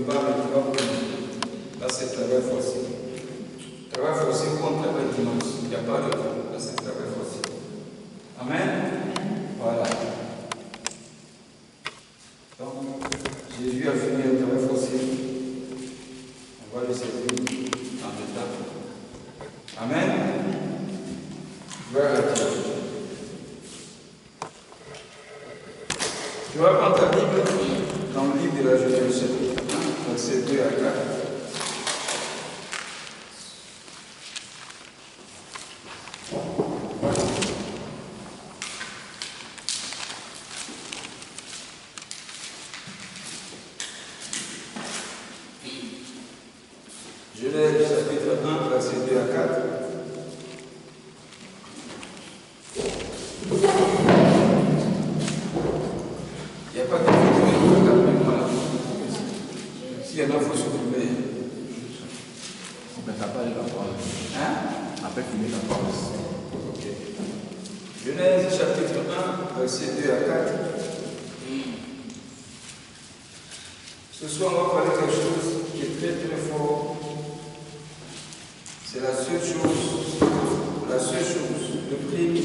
parle de travail. Là, c'est travail forcé. Travail forcé contre travail dimanche. Il n'y a pas de temps. Là, c'est travail forcé. Amen. Voilà. Donc, Jésus a fini le travail forcé. On va le servir en même temps. Amen. Gloire à Dieu. Tu vas prendre ta Bible dans le livre de la Genèse, chapitre 1, versets 2 à 4. Genèse chapitre 1, verset 2 à 4. Il n'y a pas de vidéo pour la mémoire. S'il y en a, il faut supprimer. On ne peut pas la parole. Hein? Après finir la parole. Ok. Genèse chapitre 1, verset 2 à 4. Ce soir, on va parler de quelque chose qui est très très fort. C'est la seule chose, le premier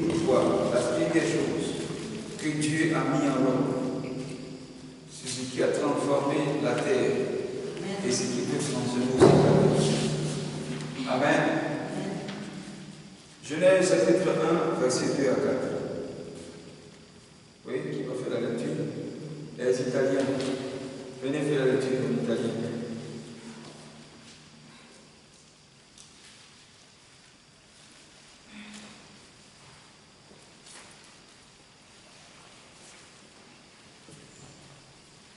pouvoir, la première chose que Dieu a mis en l'homme. C'est ce qui a transformé la terre et ce qui peut transformer aussi la vie. Amen. Genèse chapitre 1, verset 2 à 4. Oui, qui va faire la lecture? Les Italiens. Venez faire la lecture en italien.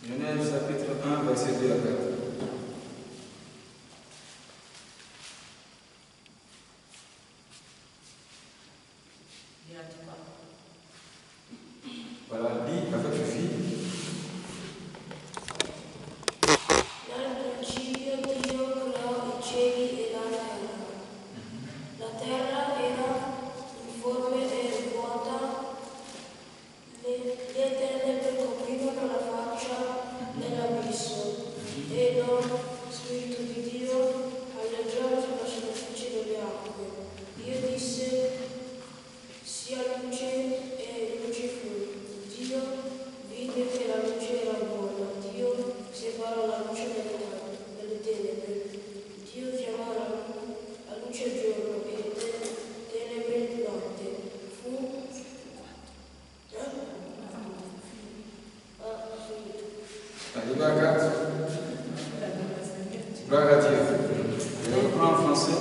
Genèse chapitre 1, verset 2 à 4. Voilà, lis avec le fil. Nel principio Dio creò i cieli e la terra. La terra era informe e vuota, le tenebre coprivano la faccia dell'abisso, e lo Spirito di Dio alleggiava sulla superficie delle acque. Dio disse: sia luce, e luce fu. Dio vide che la luce era buona. Dio separò la luce dalle tenebre. Dio chiamò la luce giorno e le tenebre notte. Fu. Arrivé à 4. Gloire à Dieu. Je reprends en français.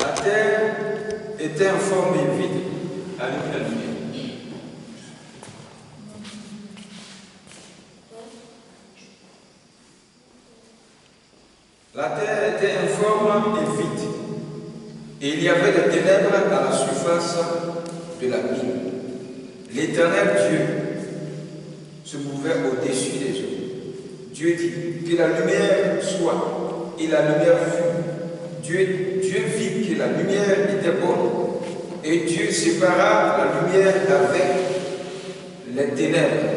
La terre était informe et vide avec la lumière. La terre était informe et vide, et il y avait des ténèbres à la surface de l'abîme. L'Éternel Dieu se mouvait au-dessus des eaux. Dieu dit que la lumière soit, et la lumière fut. Dieu vit que la lumière était bonne, et Dieu sépara la lumière avec les ténèbres.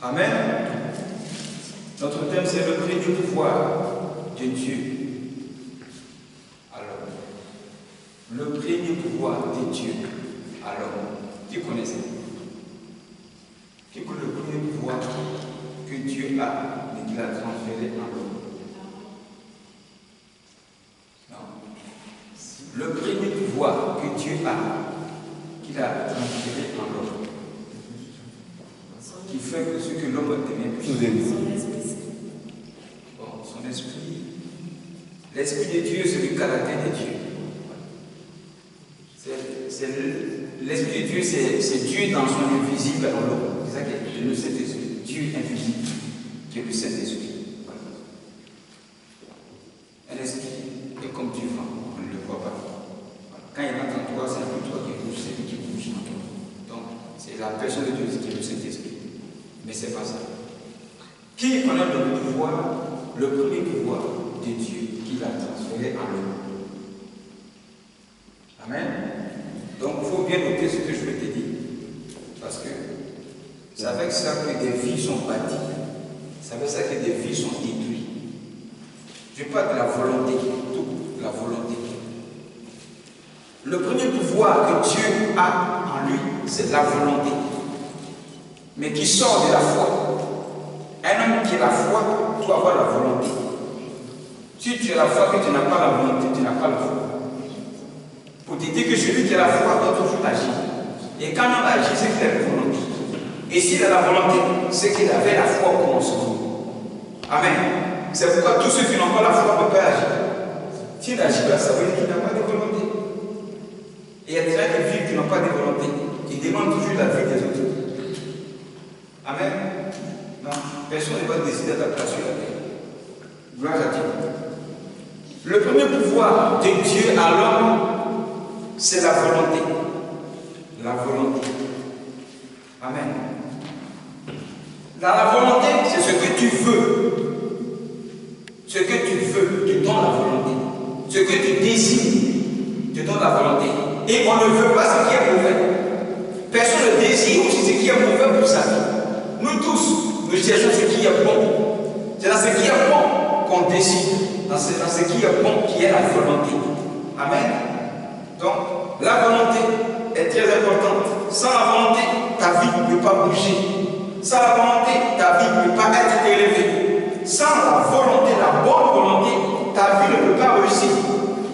Amen. Notre thème, c'est le prix du pouvoir de Dieu à l'homme. Le prix du pouvoir de Dieu à l'homme. Qui connaît ça? Qui connaît le premier pouvoir que Dieu a et qu'il a transféré à l'homme? Non. Le premier pouvoir que Dieu a, qu'il a transféré à l'homme, qui fait que ce que l'homme devient puissant. Bon, son esprit. L'esprit de Dieu, c'est le caractère de Dieu. L'esprit de Dieu, c'est Dieu dans son invisible en l'homme. C'est ça qui est le Saint-Esprit. Dieu invisible, qui est le Saint-Esprit. Voilà. Un esprit est comme du vent, on ne le voit pas. Voilà. Quand il entre en toi, c'est un peu toi qui bouge, c'est lui qui bouge en toi. Donc, c'est la personne de Dieu qui est le Saint-Esprit. Mais ce n'est pas ça. Qui connaît le pouvoir, le premier pouvoir de Dieu qu'il a transféré en l'homme? Amen. Donc il faut bien noter ce que je vais te dire. Parce que C'est avec ça que des vies sont bâties. C'est avec ça que des vies sont détruites. Je parle de la volonté, toute la volonté. Le premier pouvoir que Dieu a en lui, c'est la volonté. Mais qui sort de la foi. Un homme qui a la foi doit avoir la volonté. Si tu as la foi que tu n'as pas la volonté, tu n'as pas la foi. Pour te dire que celui qui a la foi doit toujours agir. Et quand on agit, c'est qu'il a la volonté. Et s'il a la volonté, c'est qu'il avait la foi au commencement. Amen. C'est pourquoi tous ceux qui n'ont pas la foi ne peuvent pas agir. S'il n'agit pas, ça veut dire qu'il n'a pas de volonté. Et il y a des gens qui vivent qui n'ont pas de volonté. Ils demandent toujours la vie des autres. Amen. Non, personne ne va décider à ta place sur la terre. Gloire à Dieu. Le premier pouvoir de Dieu à l'homme, c'est la volonté. La volonté. Amen. Dans la volonté, c'est ce que tu veux. Ce que tu veux, te donne la volonté. Ce que tu désires, te donne la volonté. Et on ne veut pas ce qui est mauvais. Personne ne désire aussi ce qui est mauvais pour sa vie. Nous tous, nous cherchons ce qui est bon. C'est dans ce qui est bon qu'on décide. Dans ce qui est bon qui est la volonté. Amen. Donc, la volonté est très importante. Sans la volonté, ta vie ne peut pas bouger. Sans la volonté, ta vie ne peut pas être élevée. Sans la volonté, la bonne volonté, ta vie ne peut pas réussir.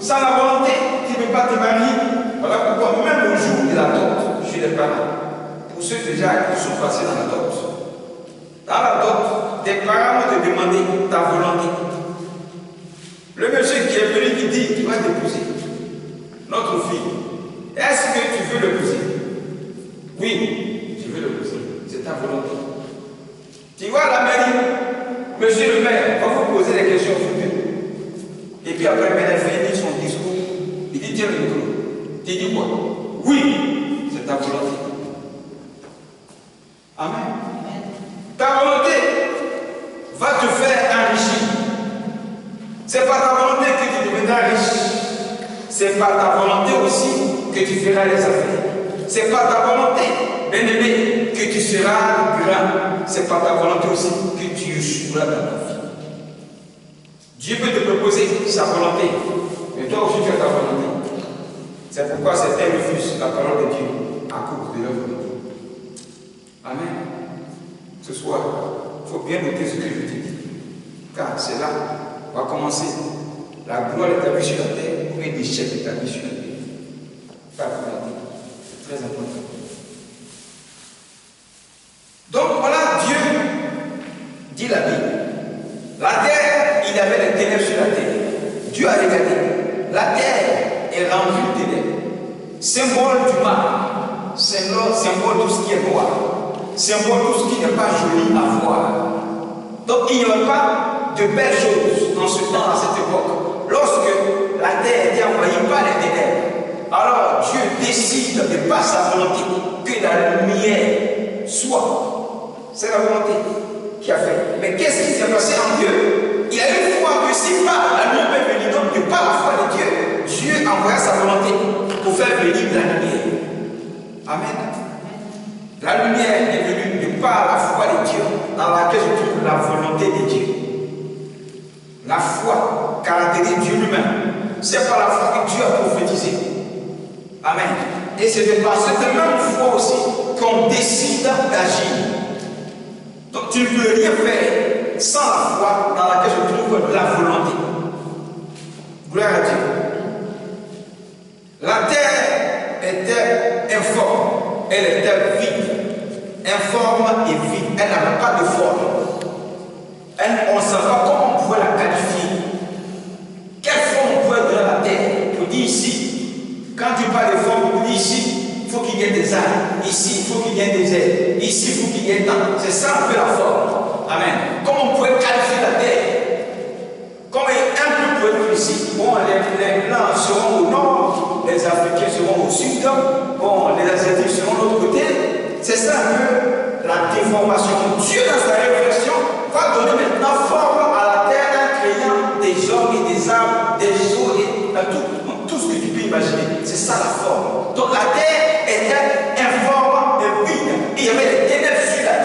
Sans la volonté, tu ne peux pas te marier. Voilà pourquoi même le jour de la dot chez les parents, pour ceux déjà qui sont passés dans la dot, tes parents vont te demander ta volonté. Le monsieur qui est venu qui dit qu'il va t'épouser, notre fille, est-ce que tu veux l'épouser? Oui, je veux l'épouser. C'est ta volonté. Tu vas à la mairie, monsieur le maire va vous poser des questions futures. Et puis après, il fait son discours. Il dit tiens le micro. Tu dis quoi? Oui, c'est ta volonté. Amen. Ta volonté va te faire enrichir. C'est par ta volonté que tu deviendras riche. C'est par ta volonté aussi que tu feras les affaires. C'est par ta volonté, bien-aimé, que tu seras grand. C'est par ta volonté aussi que tu échoueras dans ta vie. Dieu peut te proposer sa volonté, mais toi aussi tu as ta volonté. C'est pourquoi certains refusent la parole de Dieu à cause de leur volonté. Amen. Ce soir, il faut bien noter ce que je te dis. Car c'est là qu'on va commencer. La gloire établie sur la terre ou l'échec établi sur la terre. Pas la volonté. C'est très important. Donc voilà, Dieu dit la Bible. La terre, il avait les ténèbres sur la terre. Dieu a regardé. La terre est remplie de ténèbres. Symbole du mal. Symbole de tout ce qui est noir. Symbole de tout ce qui n'est pas joli à voir. Donc il n'y a pas de belles choses dans ce temps, à cette époque. Lorsque la terre était envahie par les ténèbres, alors Dieu décide de par sa volonté que la lumière soit. C'est la volonté qui a fait. Mais qu'est-ce qui s'est passé en Dieu? Il a une foi que si par la lumière est venue, donc de par la foi de Dieu, Dieu envoya sa volonté pour faire venir la lumière. Amen. La lumière est venue de par la foi de Dieu, dans laquelle se trouve la volonté de Dieu. La foi caractérise Dieu lui-même. C'est par la foi que Dieu a prophétisé. Amen. Et c'est de par cette même foi aussi qu'on décide d'agir. Donc tu ne peux rien faire sans la foi dans laquelle se trouve la volonté. Gloire à Dieu. La terre était informe, elle était vide. Informe et vide, elle n'avait pas de forme. On ne savait pas comment on pouvait la qualifier. Quelle forme on pouvait donner à la terre? On dit ici, quand tu parles de forme, on dit ici, il faut qu'il y ait des arbres. Ici, il faut qu'il y ait des ailes. Ici, il faut qu'il y ait tant. C'est ça un peu la forme. Amen. Comment on pouvait qualifier la terre? Comme un peu plus ici, bon, les Blancs seront au nord, les Africains seront au sud, bon, les Asiatiques seront de l'autre côté. C'est ça un peu la déformation. Dieu, dans sa réflexion, va donner maintenant forme à la terre en créant des hommes et des arbres, des eaux et tout ce que tu peux imaginer. C'est ça la forme. Donc la terre était informe et vide. Il y avait des ténèbres sur la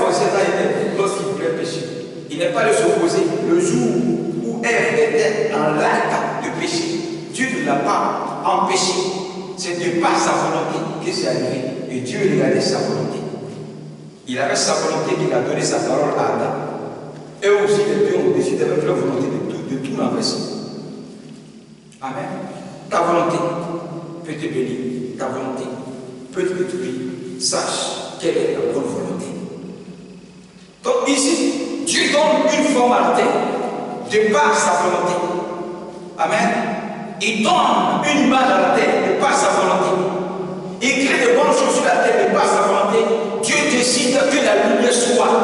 aussi Adam et Ève lorsqu'ils voulaient pécher. Il n'est pas de s'opposer. Le jour où Ève était dans l'acte de péché, Dieu ne l'a pas empêché. C'est de par sa volonté que c'est arrivé. Et Dieu lui a donné sa volonté. Il avait sa volonté qu'il a donné sa parole à Adam. Et aussi les deux ont décidé avec leur volonté de tout renverser. Amen. Ta volonté peut te bénir. Ta volonté peut te détruire. Sache quelle est la bonne volonté. Donc ici, Dieu donne une forme à la terre de par sa volonté. Amen. Il donne une image à la terre de par sa volonté. Il crée de bonnes choses sur la terre de par sa volonté. Dieu décide que la lumière soit.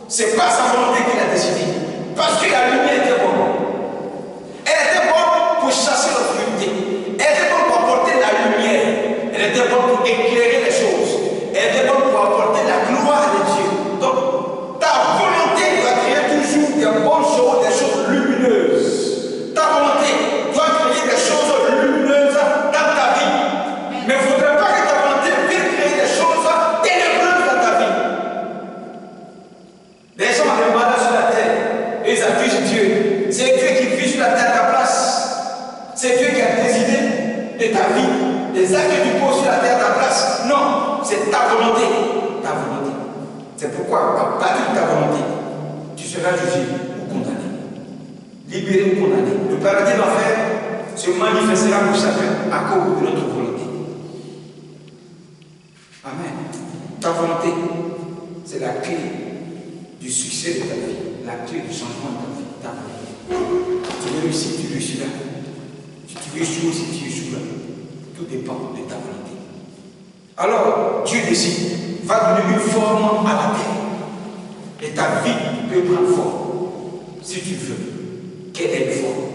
C'est pas sa volonté qu'il a décidé. Parce que la lumière était bonne. Elle était bonne pour chasser l'obscurité. Elle était bonne pour apporter la lumière. Elle était bonne pour éclairer les choses. Elle était bonne pour apporter la gloire de Dieu. Donc, ta volonté doit créer toujours des bonnes choses, des choses lumineuses. Ta volonté doit créer des choses lumineuses dans ta vie. Mais il ne faudrait pas que ta volonté puisse créer des choses ténébreuses dans ta vie. Les gens ont des malades sur la terre et ils accusent Dieu. C'est Dieu qui vit sur la terre à ta place. C'est Dieu qui a décidé de ta vie. Les actes que tu poses sur la terre à ta place. Non, c'est ta volonté. Ta volonté. C'est pourquoi, à partir de ta volonté, tu seras jugé ou condamné. Libéré ou condamné. Le paradis d'enfer se manifestera pour chacun à cause de notre volonté. Amen. Ta volonté, c'est la clé du succès de ta vie, la clé du changement de ta vie. Ta volonté. Tu réussis, tu réussiras. Si tu échoues, si tu échoues, tout dépend de ta volonté. Alors, Dieu décide, va donner une forme à la terre. Et ta vie peut prendre forme, si tu veux qu'elle ait une forme.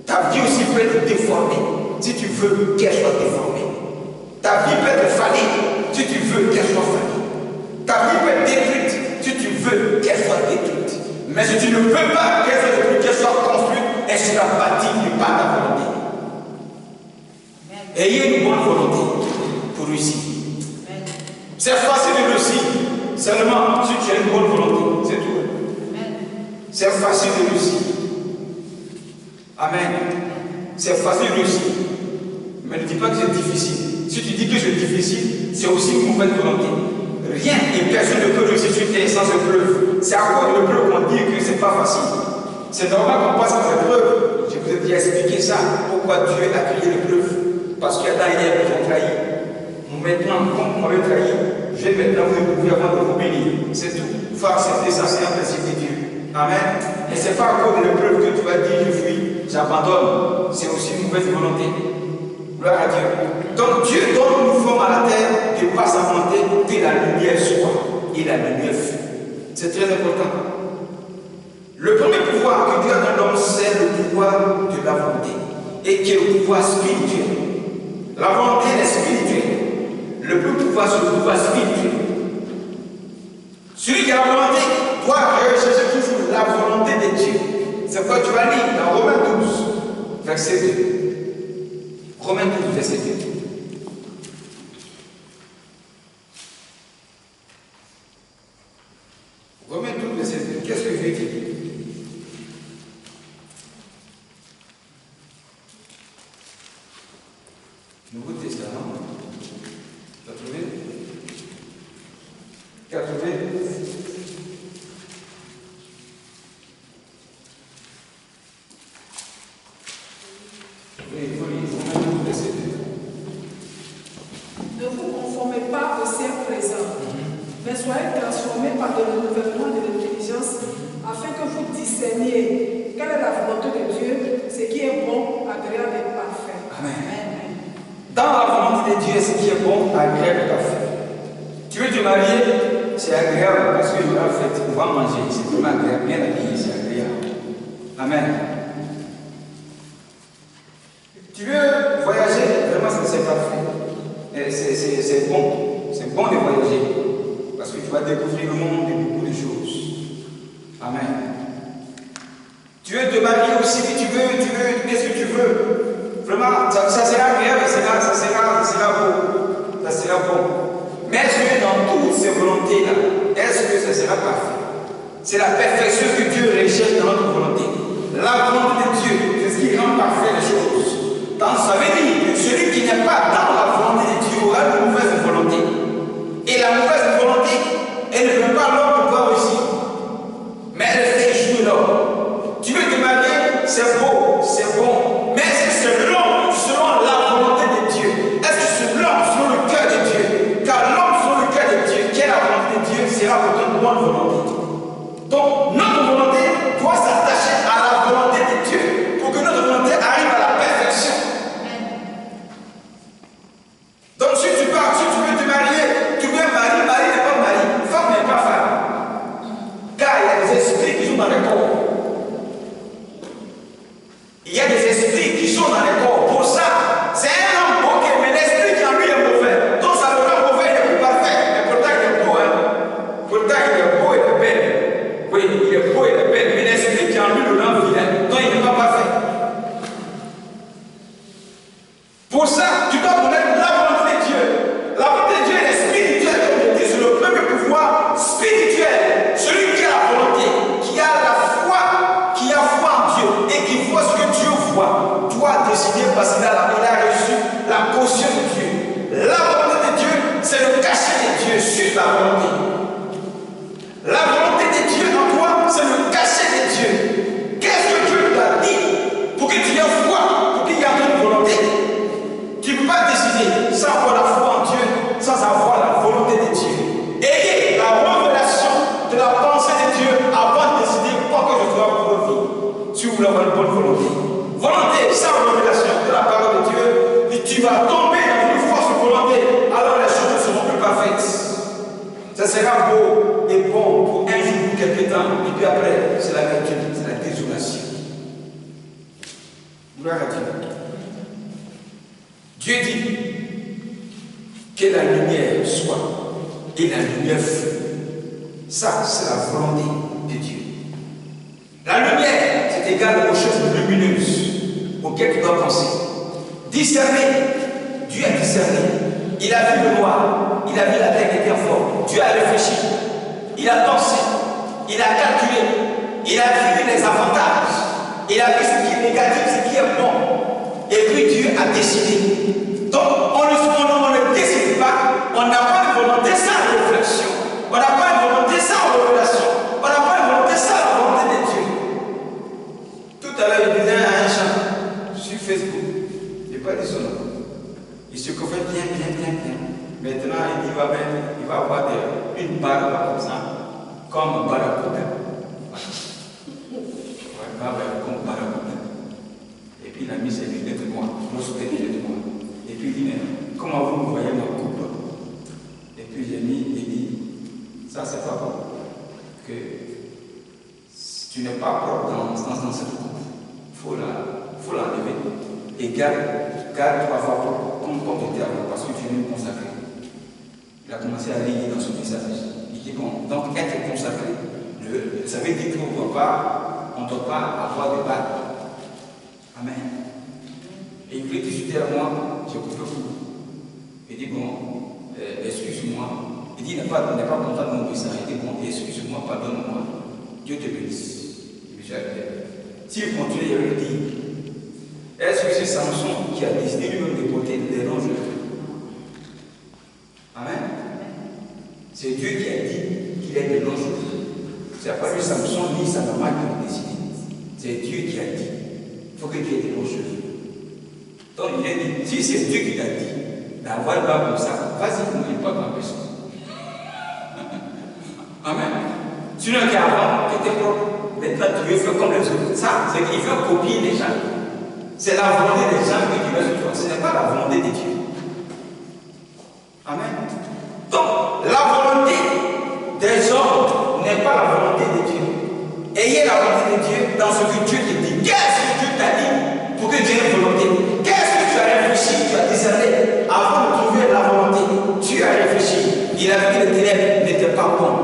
Ta vie aussi peut être déformée, si tu veux qu'elle soit déformée. Ta vie peut être faillie, si tu veux qu'elle soit faillie. Ta vie peut être détruite, si tu veux qu'elle soit détruite. Mais si tu ne veux pas qu'elle soit détruite, qu'elle soit construite, elle sera bâtie par ta volonté. Ayez une bonne volonté pour réussir. C'est facile de réussir, seulement si tu as une bonne volonté, c'est tout. C'est facile de réussir. Amen. C'est facile de réussir. Mais ne dis pas que c'est difficile. Si tu dis que c'est difficile, c'est aussi une mauvaise volonté. Rien et personne ne peut réussir sur terre sans épreuve. C'est à cause de l'épreuve qu'on dit que c'est pas facile. C'est normal qu'on passe par l'épreuve. Je vous ai déjà expliqué ça. Pourquoi Dieu a créé l'épreuve. Parce qu'Adam et Ève nous ont trahi. Maintenant, comme vous m'avez trahi, je vais maintenant vous éprouver avant de vous bénir. C'est tout. Il faut accepter ça, c'est un principe de Dieu. Amen. Et ce n'est pas à cause de l'épreuve que tu vas dire je fuis, j'abandonne. C'est aussi une mauvaise volonté. Gloire à Dieu. Donc Dieu donne une forme à la terre de par sa volonté que la lumière soit. Et la lumière fut. C'est très important. Le premier pouvoir que Dieu a dans l'homme, c'est le pouvoir de la volonté. Et qui est le pouvoir spirituel. La volonté est spirituelle. Le plus pouvoir, c'est le pouvoir spirituel. Celui qui a la volonté doit rechercher toujours la volonté de Dieu. C'est quoi tu vas lire dans Romains 12, verset 2. Romains 12, verset 2. Romains 12, verset 2. Qu'est-ce que je vais dire? Nouveau Testament. Tu as trouvé? Tu as trouvé? Oui, il faut lire. Romains 12, verset 2. Ne vous conformez pas au siècle présent, mais soyez transformés par le renouvellement de l'intelligence, afin que vous discerniez quelle est la volonté de Dieu, ce qui est bon, agréable et parfait. Amen. Dans la volonté de Dieu, ce qui est bon, agréable et parfait. Tu veux te marier, c'est agréable parce que tu vas faire, on va manger, c'est vraiment agréable, bien habillé, c'est agréable. Amen. Tu veux voyager, vraiment c'est parfait. C'est bon de voyager parce que tu vas découvrir le monde et beaucoup de choses. Amen. Tu veux te marier aussi, si tu veux, qu'est-ce que tu veux? Vraiment, ça sera agréable, ça sera beau, ça sera bon. Mais Dieu, dans toutes ces volonté-là, est-ce que ça sera parfait? C'est la perfection que Dieu recherche dans notre volonté. La volonté de Dieu, c'est ce qui rend parfait les choses. Donc ça veut dire que celui qui n'est pas dans la volonté de Dieu aura une mauvaise volonté. Et la mauvaise volonté, elle ne veut pas l'homme pouvoir réussir. Mais elle fait échouer l'homme. Tu veux te marier, c'est beau, c'est bon. Mais est-ce que c'est l'homme selon la volonté de Dieu? Est-ce que c'est l'homme selon le cœur de Dieu? Car l'homme selon le cœur de Dieu, qui est la volonté de Dieu, sera pour toi une bonne volonté. Donc, notre volonté doit s'attacher à la volonté de Dieu pour que notre volonté arrive à la perfection. Donc, si tu veux te marier, tu veux un mari, mari n'est pas mari, femme n'est pas femme. Car il y a des esprits qui sont dans les corps. Il y a des esprits qui sont dans les corps. Pour ça, c'est un homme ok, mais l'esprit qui en lui est mauvais. Donc, ça le rend mauvais, il est plus parfait. Mais pourtant, il est beau, hein. Pourtant, il est beau, il est belle. Oui, il est beau, il est belle, mais l'esprit qui en lui le rend vilain. Donc, il n'est pas parfait. Pour ça, tu dois connaître la volonté de Dieu. La volonté de Dieu, elle est spirituelle, comme je dis, c'est le premier pouvoir spirituel. Celui qui a la volonté, qui a la foi, qui a foi en Dieu et qui voit ce que Dieu voit, doit décider parce qu'il a reçu la caution de Dieu. La volonté de Dieu, c'est le cachet de Dieu sur la volonté. La volonté de Dieu en toi, c'est le cachet de Dieu. Qu'est-ce que Dieu t'a dit pour que tu aies foi, pour qu'il y ait une volonté? Tu ne peux pas décider sans avoir la foi en Dieu, sans avoir la volonté de Dieu. Ayez la révélation de la pensée de Dieu avant de décider quoi que je ferai pour votre vie. Si vous voulez avoir une bonne volonté. Volonté sans révélation de la parole de Dieu, et tu vas tomber dans une fausse volonté, alors les choses ne seront plus parfaites. Ça sera beau et bon pour un jour, pour quelques temps, et puis après, c'est la vertu, c'est la désolation. Gloire à Dieu. Dieu dit que la lumière soit et la lumière fut. Ça, c'est la volonté de Dieu. La lumière, c'est égal aux choses lumineuses auxquelles tu dois penser. Discerner, Dieu a discerné. Il a vu le noir, il a vu la terre qui était en forme. Dieu a réfléchi, il a pensé, il a calculé, il a vu les avantages, il a vu ce qui est négatif, ce qui est bon. Et puis Dieu a décidé. Donc on ne décide pas, on n'a pas une volonté sans réflexion, on n'a pas une volonté sans révélation, on n'a pas une volonté sans la volonté de Dieu. Tout à l'heure, il disait à un chant sur Facebook, je n'ai pas dit son nom. Il se confie bien. Maintenant, il va avoir une barre là, comme ça, comme Barracuda. Comme Barracuda. Et puis il a mis ses lunettes noires, des lunettes noires. Et puis il dit, mais comment vous me voyez ma coupe? Et puis j'ai mis, il dit, ça c'est pas bon. Que tu n'es pas propre dans cette coupe. Il faut l'enlever. Et garde-toi propre, comme tu étais avant, parce que tu es venu consacré. Il a commencé à lire dans son message. Il dit, bon, donc être consacré, ça veut dire qu'on ne doit pas avoir de bague. Amen. Et il voulait discuter à moi, j'ai coupé court. Il dit, bon, excuse-moi. Il dit, il n'est pas content de mon message. Il dit, bon, excuse-moi, pardonne-moi. Dieu te bénisse. S'il continue, il lui dit, est-ce que c'est Samson qui a décidé lui-même de porter des longs cheveux? Amen. C'est Dieu qui a dit qu'il ait des longs cheveux. Ce n'est pas lui Samson ni sa maman qui ont décidé. C'est Dieu qui a dit. Il faut que tu aies des longs cheveux. Donc il a dit, si c'est Dieu qui t'a dit d'avoir pas comme ça, vas-y, n'oublie pas ma personne. Amen. Sinon qu'avant, tu étais propre. Maintenant tu veux faire comme les autres. Ça, c'est qu'il veut copier les gens. C'est la volonté des gens que tu veux faire. Ce n'est pas la volonté de Dieu. Amen. Donc, la volonté des hommes n'est pas la volonté de Dieu. Ayez la volonté de Dieu dans ce que Dieu te dit. Qu'est-ce que Dieu t'a dit pour que Dieu ait une volonté? Qu'est-ce que tu as réfléchi, tu as discerné avant de trouver la volonté? Tu as réfléchi. Il a vu que les ténèbres n'étaient pas bons.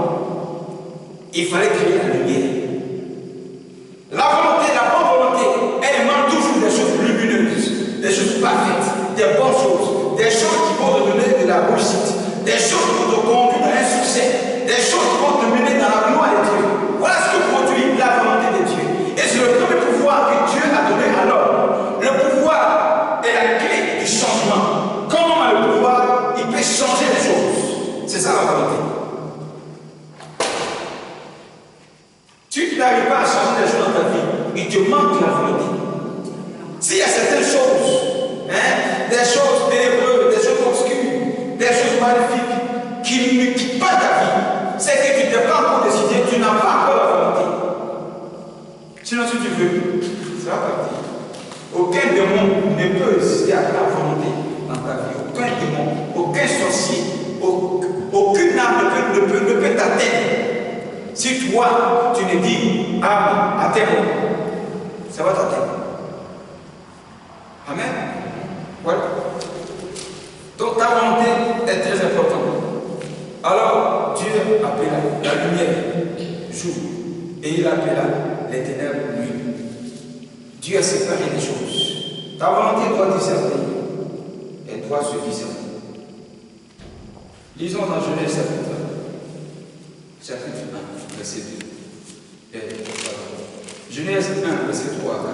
Il fallait créer la lumière. La volonté, la bonne volonté, elle demande toujours des choses lumineuses, des choses parfaites, des bonnes choses, des choses qui vont te donner de la réussite, des choses qui vont te conduire à un succès. C'est ça la volonté. Si tu n'arrives pas à changer les choses dans ta vie, il te manque la volonté. S'il y a certaines choses, des choses ténébreuses, des choses obscures, des choses magnifiques qui ne quittent pas ta vie, c'est que tu n'es pas encore décidé, tu n'as pas encore la volonté. Sinon, si tu veux, ça va partir. Aucun démon ne peut résister à ta volonté dans ta vie. Aucun démon, aucun sorcier, aucune âme ne peut t'atteindre. Si toi, tu ne dis âme, atteins-moi, ça va t'atteindre. Amen. Voilà. Donc ta volonté est très importante. Alors Dieu appela la lumière jour et il appela les ténèbres nuit. Dieu a séparé les choses. Ta volonté doit discerner. Elle doit se discerner. Lisons dans Genèse chapitre 1, verset 2. Genèse 1, verset 3 à 4.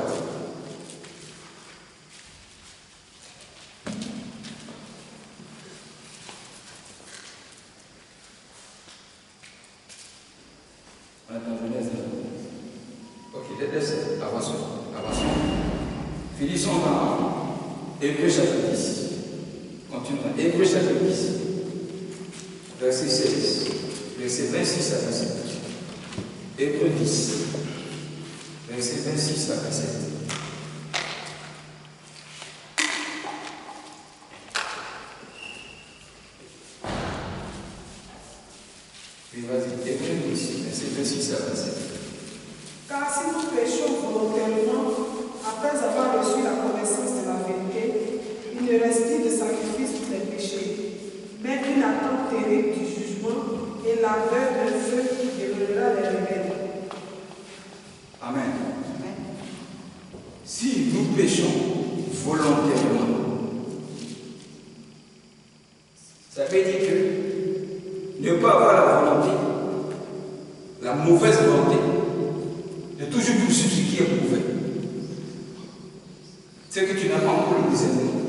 Avançons. Finissons dans Hébreux chapitre 10. Continuons dans Hébreux chapitre 10. Verset 16. Verset 26 à 27. Hébreux 10. Verset 26 à 27. Puis vas-y, Hébreux 10, verset 26 à 27. Car si nous péchons volontairement, après avoir reçu la connaissance de la vérité, il ne reste plus de sacrifice pour les péchés, mais une attente terrible du jugement et l'ardeur d'un feu qui dévorera les rebelles. Amen. Si nous péchons volontairement, ça veut dire que ne pas avoir la volonté, la mauvaise volonté, de toujours poursuivre ce qui est mauvais, c'est que tu n'as pas encore le discernement.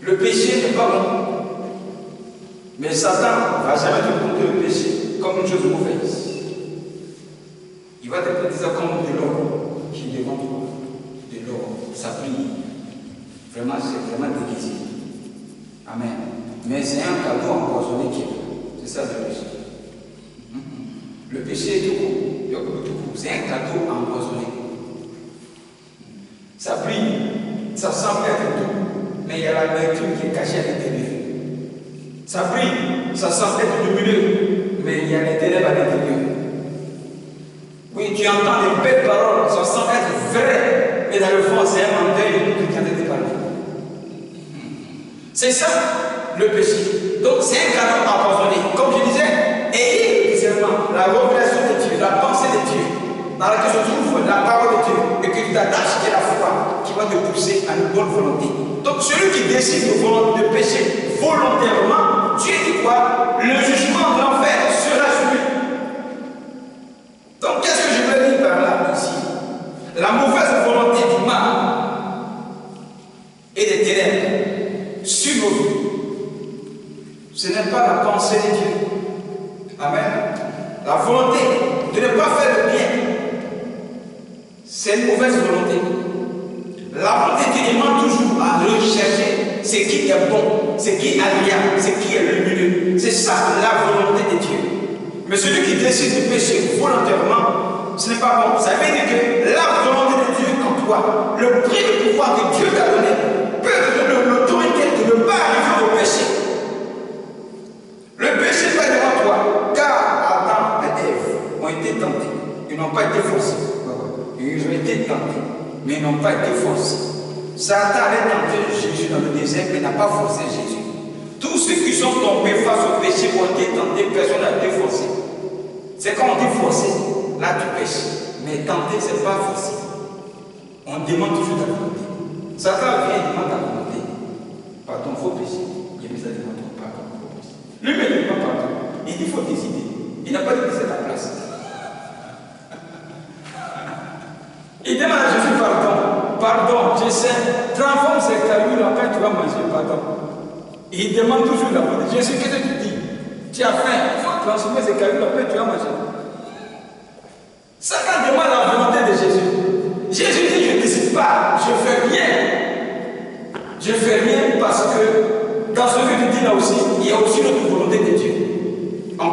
Le péché n'est pas bon, mais Satan ne va jamais te montrer le péché comme une chose mauvaise. Il va te prendre ça comme de l'or qui est devant toi. De l'or, ça brille. Vraiment, c'est vraiment déguisé. Amen. Mais c'est un cadeau empoisonné qui est là. C'est ça le péché. Le péché est tout court. C'est un cadeau empoisonné. Ça brille, ça semble être doux, mais il y a la vertu qui est cachée à l'intérieur. Ça brille, ça semble être lumineux, mais il y a les ténèbres à l'intérieur. Oui, tu entends des belles paroles, ça semble être vrai, mais dans le fond, c'est un menteur qui tient de te parler. C'est ça le péché. Donc, c'est un cadeau empoisonné. Comme je disais, ayez le discernement, la révélation de Dieu, la pensée de Dieu, dans laquelle se trouve la parole de Dieu, et que tu t'attaches à la foi qui va te pousser à une bonne volonté. Donc, celui qui décide de pécher volontairement, Dieu dit quoi? Le jugement de l'enfer sera sur lui. Donc, qu'est-ce que je veux dire par là ici? La mauvaise volonté du mal et des ténèbres sur nos vies, ce n'est pas la pensée de Dieu. Amen. La volonté de ne pas faire le bien, c'est une mauvaise volonté. La volonté qui demande toujours à rechercher ce qui est bon, ce qui est agréable, ce qui est lumineux. C'est ça la volonté de Dieu. Mais celui qui décide de pécher volontairement, ce n'est pas bon. Ça veut dire que la volonté de Dieu en toi, le prix de pouvoir que Dieu t'a donné, peut te donner l'autorité de ne pas arriver au péché. Le péché n'est pas devant toi, car Adam et Ève ont été tentés. Ils n'ont pas été forcés. Ils ont été tentés, mais ils n'ont pas été forcés. Satan avait tenté Jésus dans le désert, mais n'a pas forcé Jésus. Tous ceux qui sont tombés face au péché ont été tentés, personne n'a été forcé. C'est quand on dit forcé, là tu pêches. Mais tenter, ce n'est pas forcé. On demande toujours ta volonté. Satan vient et demande ta volonté. Pardon, il faut pécher. Il y a mis ça devant toi, pardon, il faut pécher. Lui, mais il ne dit pas pardon. Il dit il faut décider. Il n'a pas dit que c'est ta place. Il demande à Jésus pardon. Pardon, je sais. Transforme ces cailloux, après tu vas manger, pardon. Il demande toujours la volonté. Jésus, qu'est-ce que tu dis? Tu as faim, il faut transformer ces cailloux en pain, tu vas manger. Satan demande la volonté de Jésus. Jésus dit, je ne décide pas, je fais rien. Je fais rien parce que dans ce que tu dis là aussi, il y a aussi notre volonté de Dieu. On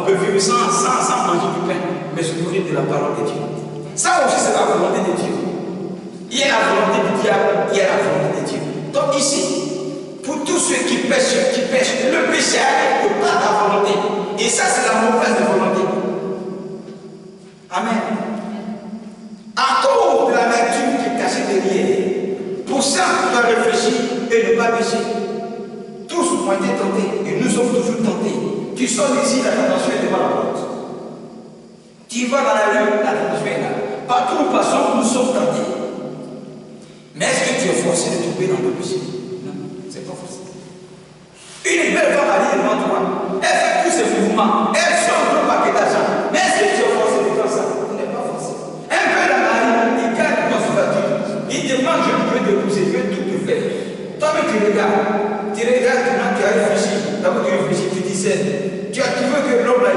peut vivre sans manger du pain, mais se nourrir de la parole de Dieu. Ça aussi, c'est la volonté de Dieu. Il y a la volonté du diable, il y a la volonté de Dieu. Donc ici, pour tous ceux qui pêchent, le péché arrive de pas ta volonté. Et ça, c'est la mauvaise volonté. Amen. À cause de l'amertume qui est cachée derrière, pour ça, tu dois réfléchir et ne pas pécher. Tous ont été tentés et nous sommes toujours tentés. Tu sors d'ici, la tentation est devant la porte. Tu vas dans la rue, la tentation est là. Partout où nous passons, nous sommes tentés. Mais est-ce que tu es forcé de tomber dans le péché? Non, c'est pas forcé. Une belle femme arrive devant toi, elle fait tous ses mouvements, elle sort un gros paquet d'argent. Mais est-ce que tu es forcé de faire ça? Tu n'es pas forcé. Un peu la marine, il gagne dans sa voiture. Il demande, je veux te pousser, je veux tout te faire. Toi-même tu regardes, tu as réfléchi. D'abord tu réfléchis, tu discernes. Tu veux que l'homme là,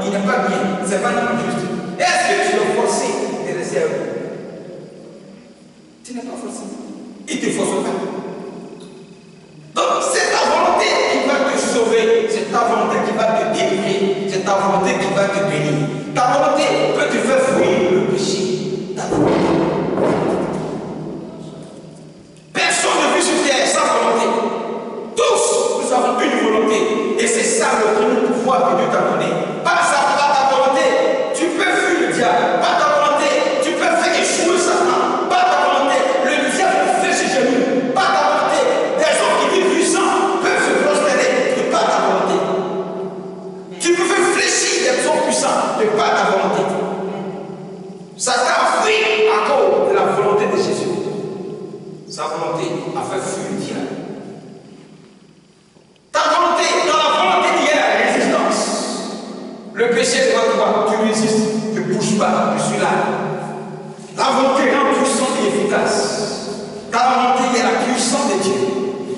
il n'est pas bien, c'est pas non juste. Est-ce que tu es forcé de rester avec lui? Tu n'es pas forcé. Il te force pas. Donc c'est ta volonté qui va te sauver, c'est ta volonté qui va te délivrer, c'est ta volonté qui va te bénir. Ta volonté peut te faire fuir le péché. Ta volonté. Personne ne vit sur terre sans volonté. Tous, nous avons une volonté. Et c'est ça le premier pouvoir que Dieu t'a donné. Par ta volonté, tu peux fuir le diable. Par ta volonté, tu peux faire échouer Satan. Par ta volonté, le diable fait ses genoux. Par ta volonté, des hommes qui vivent puissants peuvent se prosterner de par ta volonté. Tu peux faire fléchir des hommes puissants de par ta volonté. Satan fuit à cause de la volonté de Jésus. Sa volonté a fait fuir le diable. Ta volonté, dans la volonté, il y a la résistance. Le péché devant toi, tu résistes, tu ne bouges pas, je suis là. La volonté rend puissante et efficace. Ta volonté, il y a la puissance de Dieu.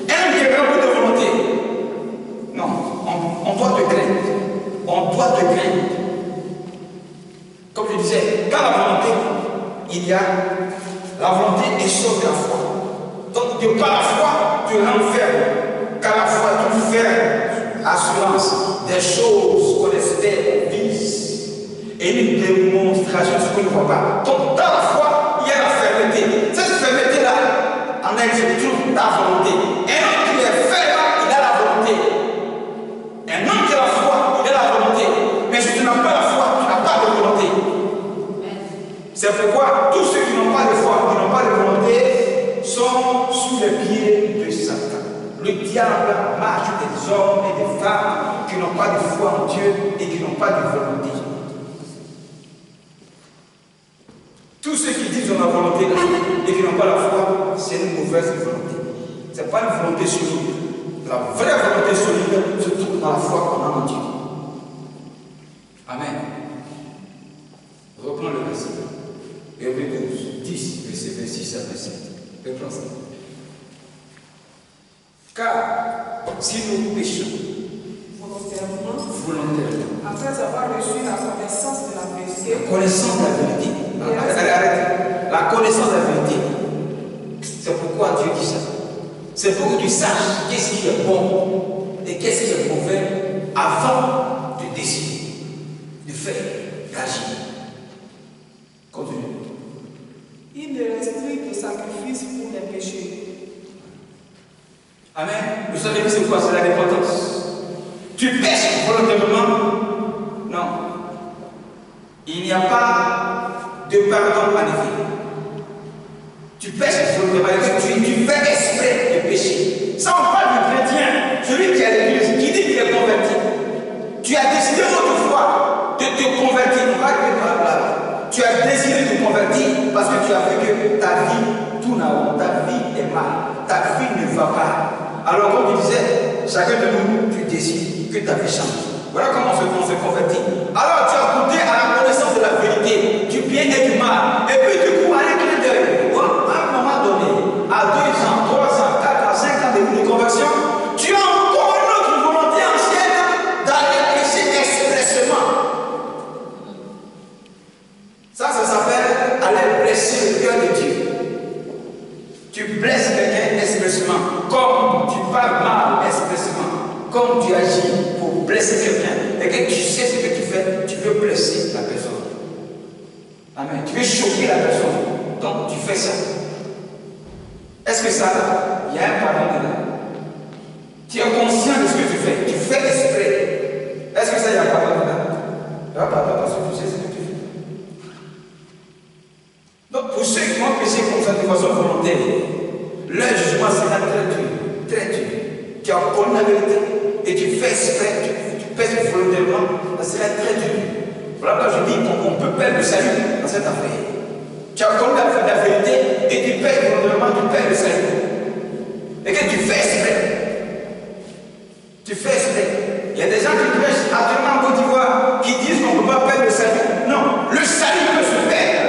Un qui est rempli de volonté. Non, on doit te craindre. On doit te craindre. Comme je disais, dans la volonté, il y a la volonté et sauve la foi. Donc, de par la foi, tu renfermes. Car la foi, tu fais assurance des choses qu'on espère, qu'on vise. Et une démonstration de ce qu'on ne voit pas. Donc, dans la foi, il y a la fermeté. Cette fermeté-là, en elle se trouve ta volonté. Un homme qui est ferme, il a la volonté. Un homme qui a la foi, il a la volonté. Mais si tu n'as pas la foi, tu n'as pas de volonté. C'est pourquoi tous ceux qui n'ont pas de foi, qui n'ont pas de volonté, sont sous les pieds de Satan. Le diable marche des hommes et des femmes qui n'ont pas de foi en Dieu et qui n'ont pas de volonté. Tous ceux qui disent qu'ils ont la volonté et qui n'ont pas la foi, c'est une mauvaise volonté. Ce n'est pas une volonté solide. La vraie volonté solide se trouve dans la foi qu'on a en Dieu. Amen. Reprends le verset. Hébreux 12, 10, verset 26 à 27. Reprends ça. Car si nous péchons volontairement, après avoir reçu la connaissance de la vérité, la connaissance de la vérité, arrête. La connaissance de la vérité, c'est pourquoi Dieu dit ça. C'est pour que tu saches qu'est-ce qui est bon et qu'est-ce qui est mauvais avant de décider, de faire, d'agir. Continue. il ne reste plus de sacrifice pour les péchés. Amen. Vous savez c'est quoi? C'est la repentance. Tu pêches volontairement? Non. Il n'y a pas de pardon en effet. Tu pêches volontairement, tu fais exprès de pécher. Ça on parle du chrétien, celui qui a l'église, qui dit qu'il est converti. Tu as décidé autrefois de te convertir, on va arriver par là. Tu as décidé de te convertir parce que tu as vu que ta vie tourne à haut, ta vie est mal, ta vie ne va pas. Alors comme tu disais, chacun de nous, tu décides que ta vie change. Voilà comment on se convertit. Alors tu as goûté à la connaissance de la vérité, du bien et du mal. Et puis du coup, à un clin d'œil, à un moment donné, à 2 ans, 3 ans, 4 ans, 5 ans de conversion, tu as encore une autre volonté ancienne d'aller agis pour blesser quelqu'un et que tu sais ce que tu fais, tu veux blesser la personne. Amen. Tu veux choquer la personne. Donc tu fais ça. Est-ce que ça, il y a un pardon dedans? Tu es conscient de ce que tu fais. Tu fais exprès. Est-ce que ça, il y a un pardon dedans? Il y a un pardon parce que tu sais ce que tu fais. Donc pour ceux qui ont péché comme ça de façon volontaire, leur jugement sera très dur. Très dur. Tu as connu la vérité et tu fais exprès, tu pèses volontairement, ça sera très dur. Voilà pourquoi je dis qu'on peut perdre le salut dans cette affaire. Tu as connu la vérité et tu pèses volontairement, tu perds le salut. Et que tu fais exprès. Tu fais exprès. Il y a des gens qui prêchent actuellement en Côte d'Ivoire qui disent qu'on ne peut pas perdre le salut. Non, le salut peut se perdre.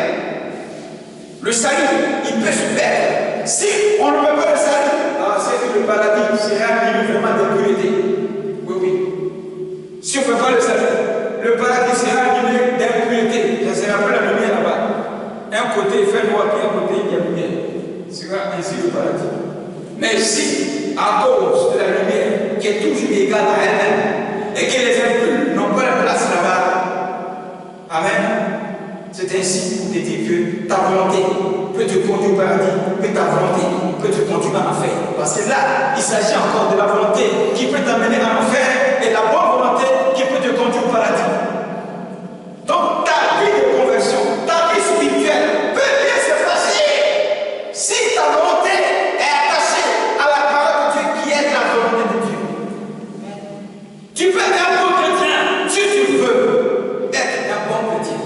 Le salut, il peut se perdre. Si on ne peut pas le salut, c'est que le paradis sera animé vraiment d'impureté. Oui, oui. Si on ne peut pas le salut, le paradis sera animé d'impureté. Ça sera plus la lumière là-bas. Un côté fait noir, puis un côté il y a lumière. Ce sera ainsi le paradis. Mais si, à cause de la lumière qui est toujours égale à elle-même, et que les impurs n'ont pas la place là-bas, amen. C'est ainsi pour te dire que ta volonté peut te conduire au paradis, que ta volonté peut te conduire en enfer. Parce que là, il s'agit encore de la volonté qui peut t'amener en enfer et la bonne volonté qui peut te conduire au paradis. Donc ta vie de conversion, ta vie spirituelle peut bien se passer si ta volonté est attachée à la parole de Dieu qui est la volonté de Dieu. Tu peux être un bon chrétien si tu veux être un bon chrétien.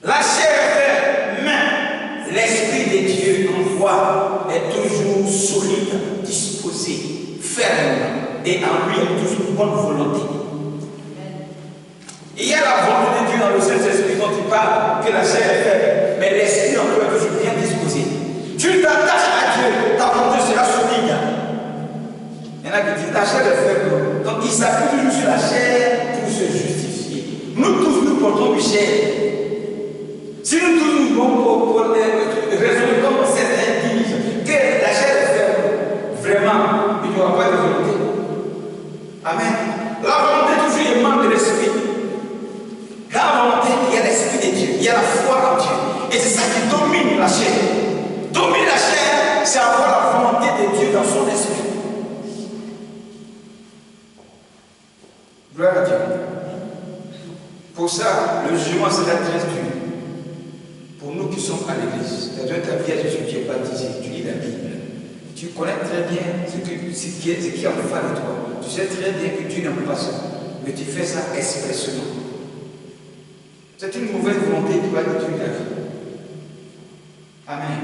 La chair est main, l'Esprit de Dieu en voix est toujours solide, disposé, ferme, et en lui est toujours bonne volonté. Il y a la volonté de Dieu dans le Saint-Esprit dont il parle, que la chair est faible, mais l'Esprit en toi est toujours bien disposé. Tu t'attaches à Dieu, ta volonté sera solide. Il y en a qui disent la chair est faible, donc il s'appuie toujours sur la chair pour se justifier. Nous tous, nous portons une chair. Si nous tous nous vont pour raisonner comme certains disent que la chair est faible, vraiment, il n'y aura pas de volonté. Amen. La volonté toujours est membre de l'esprit. Dans la volonté, il y a l'esprit de Dieu, il y a la foi en Dieu. Et c'est ça qui domine la chair. Dominer la chair, c'est avoir la volonté de Dieu dans son esprit. Gloire à Dieu. Pour ça, le jugement sera très dur. Pour nous qui sommes à l'église, c'est-à-dire ta vie à Jésus, tu es baptisé, tu lis la Bible, tu connais très bien ce qui est en face de toi. Tu sais très bien que tu n'aimes pas ça, mais tu fais ça expressément. C'est une mauvaise volonté qui va détruire ta vie. Amen.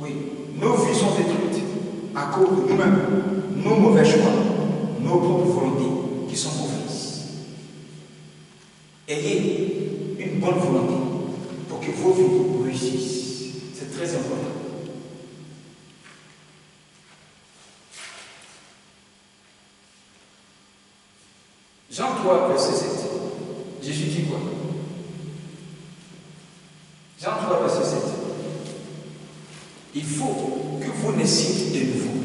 Oui, nos vies sont détruites à cause de nous-mêmes, nos mauvais choix, nos propres volontés qui sont mauvaises. Ayez une bonne volonté pour que vos vies réussissent. C'est très important. Jean 3, verset 7. Jésus dit quoi? Jean 3, verset 7. Il faut que vous naissiez de nouveau.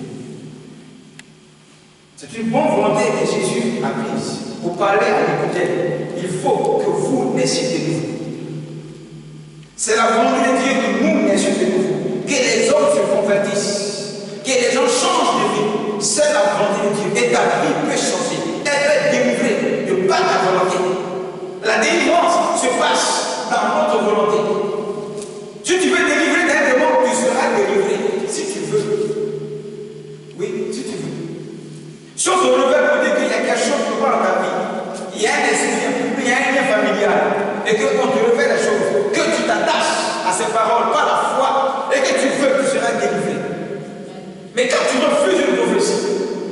C'est une bonne volonté que Jésus a prise pour parler à l'écouteur. Il faut que vous naissiez de nouveau. C'est la volonté de Dieu que nous naissions de nouveau. Que les hommes se convertissent. Que les gens changent de vie. C'est la volonté de Dieu. Et ta vie peut changer. Elle peut être délivrée de par ta volonté. La délivrance se passe dans notre volonté. Si tu veux délivrer d'un démon, tu seras délivré. Si tu veux. Oui, si tu veux. Si on te révèle pour dire qu'il y a quelque chose qui ne va pas dans ta vie, il y a un esprit, il y a un lien familial, et qu'on te révèle les choses, que tu t'attaches à ces paroles par la foi, et que tu veux, tu seras délivré. Mais quand tu refuses une prophétie,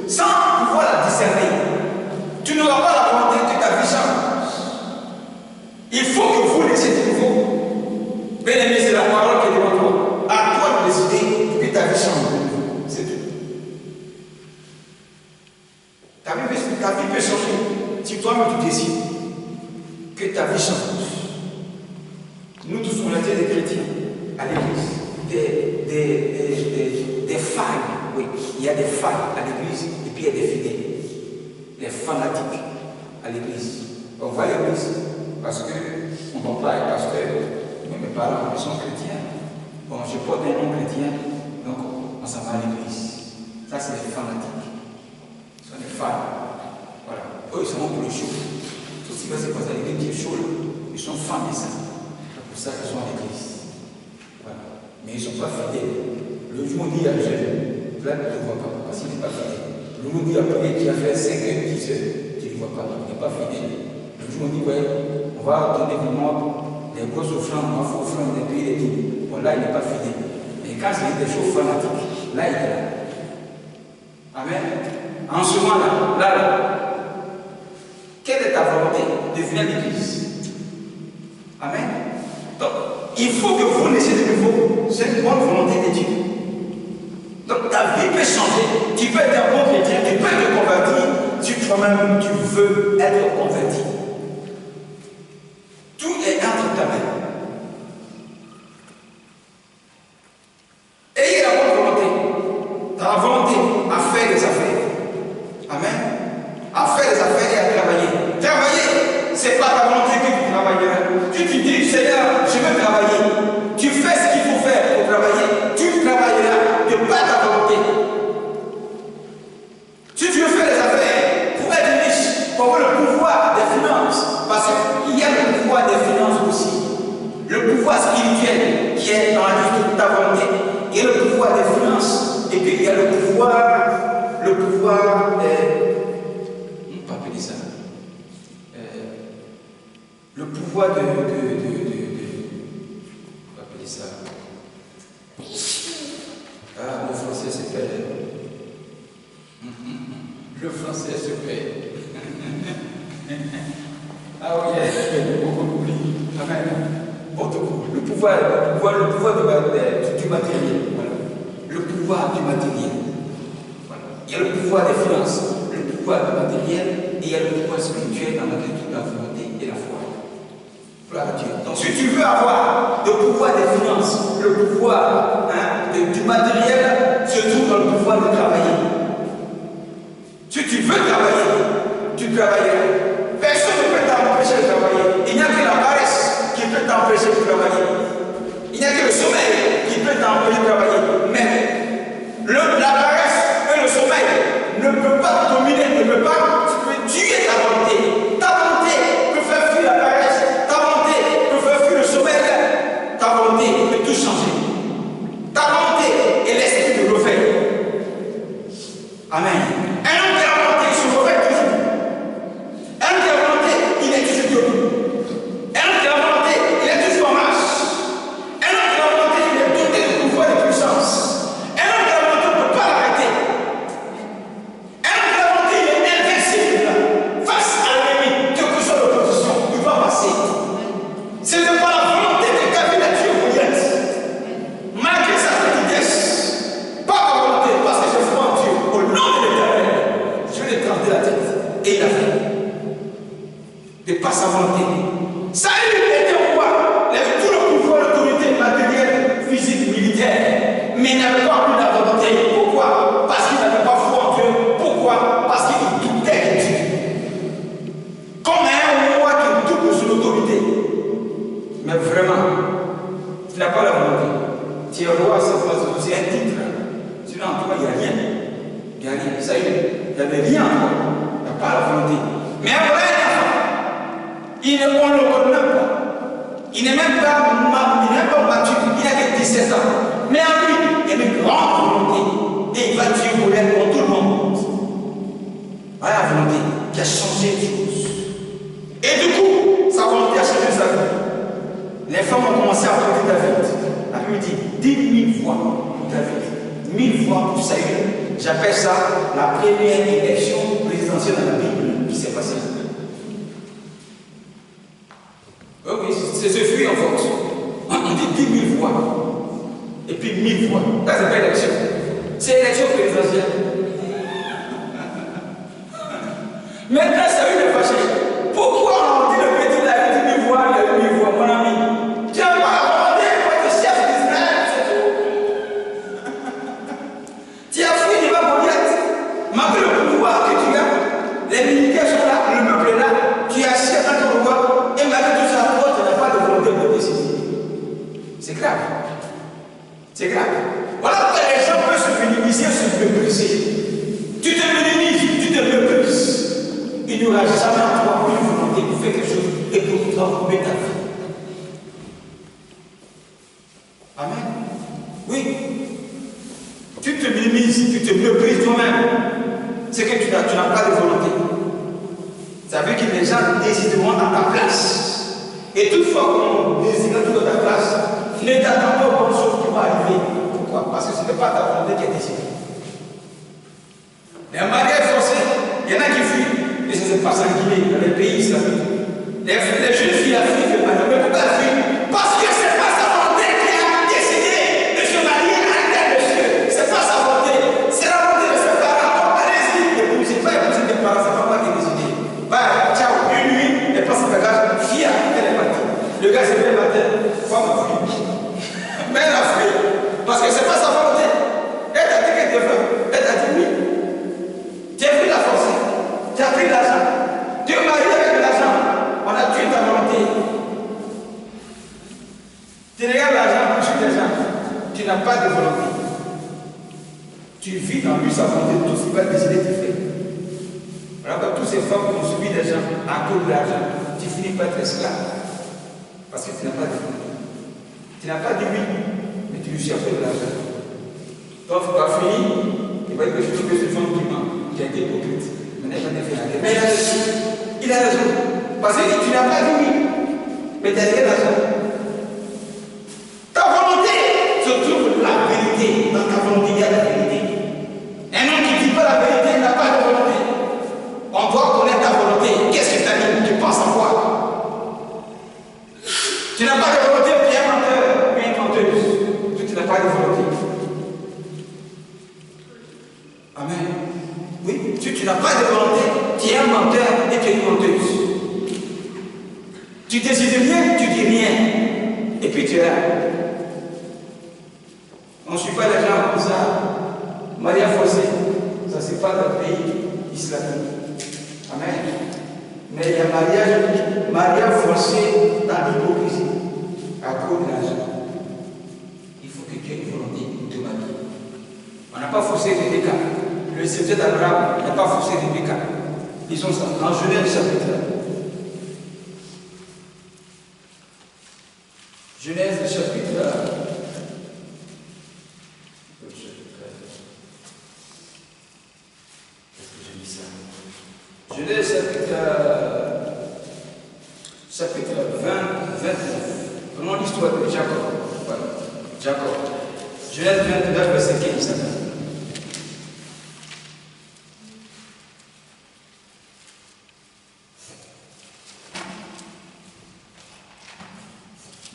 sans pouvoir la discerner, tu n'auras pas la volonté que ta vie change. Il faut que vous laissiez de nouveau. Bien-aimé, c'est la parole qui est devant toi. À toi de décider que ta vie change. C'est tout. Ta vie peut changer si toi-même tu décides que ta vie change. Nous tous, on était des chrétiens à l'église, des failles. Oui, il y a des failles à l'église et puis il y a des fidèles. fanatique à l'église. On va à l'église parce qu'on ne va pas être pasteur. Mes parents, ils sont chrétiens. Bon, je porte un nom chrétien, donc on s'en va à l'église. Ça, c'est les fanatiques. Ce sont des fans. Voilà. Eux, ils sont pour le show. Tout ce qui va se passer à l'église qui est chaud, ils sont fans de ça. C'est pour ça qu'ils sont à l'église. Voilà. Mais ils ne sont pas fidèles. Le jour où on dit à jeune, là, tu ne vois pas, parce qu'il n'est pas fidèle. Le jour où on dit à prier qui a fait 5 heures, 10 heures, tu ne vois pas, il n'est pas fidèle. Le jour où on dit, ouais, on va donner vraiment des grosses offrandes, on va faire offrandes des pays et tout. Bon, là, il n'est pas fidèle. Mais quand c'est des choses fanatiques, là, il est là. Amen. En ce moment-là, là, quelle est ta volonté de venir à l'église? Amen. Donc, il faut que vous naissiez de nouveau. C'est une bonne volonté de Dieu. Donc, ta vie peut changer. Tu peux être un bon chrétien, tu peux te convertir si toi-même tu veux être converti. Tout est entre ta main. Ayez la bonne volonté. Dans la volonté à faire des affaires. Amen. À faire des affaires et à travailler. Travailler, ce n'est pas ta volonté que tu travailleras. Tu te dis, Seigneur, je veux travailler. Tu fais ce qu'il faut faire pour travailler. Tu travailleras de pas ta volonté. Si tu veux faire des affaires pour être riche, pour avoir le pouvoir des finances, parce qu'il y a le pouvoir des finances aussi. Le pouvoir spirituel qui est dans la vie de ta volonté. Il y a le pouvoir des finances. Et puis il y a le pouvoir on peut appeler ça. Le pouvoir on va appeler ça. Ah, le français se perd. Le français se perd. Ah oui, beaucoup d'oubli. Amen. Le pouvoir du matériel. Voilà. Le pouvoir du matériel. Voilà. Il y a le pouvoir des finances, le pouvoir du matériel, et il y a le pouvoir spirituel dans laquelle toute la volonté et la foi. Gloire à Dieu. Donc si tu veux avoir le pouvoir des finances, le pouvoir du matériel, se trouve dans le pouvoir de travailler. Si tu veux travailler, tu travailleras. Personne ne peut t'empêcher de travailler. Il n'y a que la paresse qui peut t'empêcher de travailler. Il n'y a que le sommeil qui peut t'empêcher de travailler. Mais la paresse et le sommeil ne peuvent pas te dominer, ne peuvent pas tuer ta volonté. Ta volonté peut faire fuir la paresse. Ta volonté peut faire fuir le sommeil. Ta volonté peut tout changer. Ta volonté est l'esprit de l'offert. Amen. Un homme qui a la volonté se refait toujours. Un homme qui a la volonté, il est toujours debout. Un homme qui a la volonté, il est toujours en marche. Un homme qui a la volonté, il est doté de pouvoir et de puissance. Un homme qui a la volonté, on ne peut pas l'arrêter. Un homme qui a la volonté, il est invincible. Face à l'ennemi, quelle que soit l'opposition, il va passer. Ce n'est pas la volonté de David à Dieu Goliath. Malgré sa petitesse, pas la volonté, parce que je foi en Dieu. Au nom de l'Éternel, je vais l'étrangler la tête. Et il a fait. De par sa volonté. Saül était roi. Il avait tout le pouvoir, l'autorité matérielle, physique, militaire. Mais il n'avait pas plus la volonté. Pourquoi? Parce qu'il n'avait pas foi en Dieu. Pourquoi? Parce qu'il doutait de Dieu. Comme un roi qui double sur l'autorité. Mais vraiment, tu n'as pas la volonté. Tu es roi, c'est un titre. Sinon, en toi, il n'y a rien. Il n'y a rien. Ça y est, il n'y avait rien en toi. Il n'y a pas la volonté. Mais un vrai enfant, on ne le connaît pas. Il n'est même pas mature. Il n'a que 17 ans. Mais en lui, il y a une grande volonté. Et il va tuer Goliath pour tout le monde. Voilà la volonté qui a changé les choses. Et du coup, sa volonté a changé sa vie. Les femmes ont commencé à appeler David. La Bible dit 10 000 voix pour David. 1000 voix pour Saül. J'appelle ça la première élection présidentielle dans la Bible qui s'est passée. Oh oui, c'est ce fruit en vote. On dit 10 000 voix. Et puis 1000 voix. Là, c'est pas élection. C'est élection présidentielle. Maintenant, Saül est fâché. Pourquoi on dit le petit David 10 000 voix, il a 1000 voix, mon ami? Tu n'as pas la volonté pour être chef d'Israël, c'est tout. Tu as fui devant Goliath. Malgré le pouvoir que tu as, les militaires n'y aura jamais en toi une volonté pour faire quelque chose et pour transformer ta vie. Amen. Oui. Tu te minimises, tu te méprises toi-même. C'est que tu n'as pas de volonté. Ça veut dire que les gens décideront à ta place. Et toutefois qu'on décidera tout à ta place, ne t'attends pas aux bonnes choses qui vont arriver. Pourquoi? Parce que ce n'est pas ta volonté qui est décidée. Les mariages forcés, il y en a qui fuient. Et ça se passe en Guinée, dans les pays islamiques. Les jeunes filles africaines, mais pourquoi elles fuient? Parce que ce n'est pas sa volonté qui a décidé de se marier à un tel monsieur. Ce n'est pas sa volonté. C'est la volonté de ses parents. Allez-y, épousez. Pas épouser tes parents, c'est pas moi qui ai décidé. Bah, ciao, une nuit, elle passe son bagage, fille, elle est partie. Le gars s'est levé le matin, femme a fui. Mais elle a fui. Parce que ce n'est pas sa volonté. Elle t'a dit qu'elle te veut. Elle t'a dit oui. Tu as pris la force. Tu as pris l'argent. Tu es marié avec l'argent. On a tué ta volonté. Tu regardes l'argent, tu tues l'argent. Tu n'as pas de volonté. Tu vis dans lui sa volonté, tout ce qu'il va décider de faire. Voilà que toutes ces femmes qui ont subi l'argent à cause de l'argent, tu finis par être esclave. Parce que tu n'as pas de volonté. Tu n'as pas dit oui, mais tu lui cherches de l'argent. Quand tu as fini, il va dire que je trouve que c'est une femme qui ment, qui a été hypocrite. Mais elle n'a pas fait la guerre. Mais il a raison. Parce que tu n'as pas dit oui, mais tu as dit l'argent. Ta volonté se trouve la vérité. Dans ta volonté, il y a la vérité. Un homme qui ne dit pas la vérité n'a pas de volonté. On doit connaître ta volonté. Qu'est-ce que tu as dit? Tu penses en quoi? Tu n'as pas de volonté, tu es un menteur ou une menteuse. Tu n'as pas de volonté. Amen. Oui, tu n'as pas de volonté, tu es un menteur et tu es une menteuse. Tu décides rien, tu dis rien. Et puis tu es là. On ne suit pas les gens comme ça. Mariage forcé, ça c'est pas dans le pays islamique. Amen. Mais il y a mariage forcé dans l'hypocrisie, à cause de l'argent. Il faut que tu aies une volonté de marier. On n'a pas forcé Rebecca. Le sujet d'Abraham n'a pas forcé Rebecca. Ils sont en Genèse chapitre 1. Genèse chapitre 1. Genèse chapitre 20, 29. Prenons l'histoire de Jacob. Voilà. Jacob. Genèse 29, verset 15.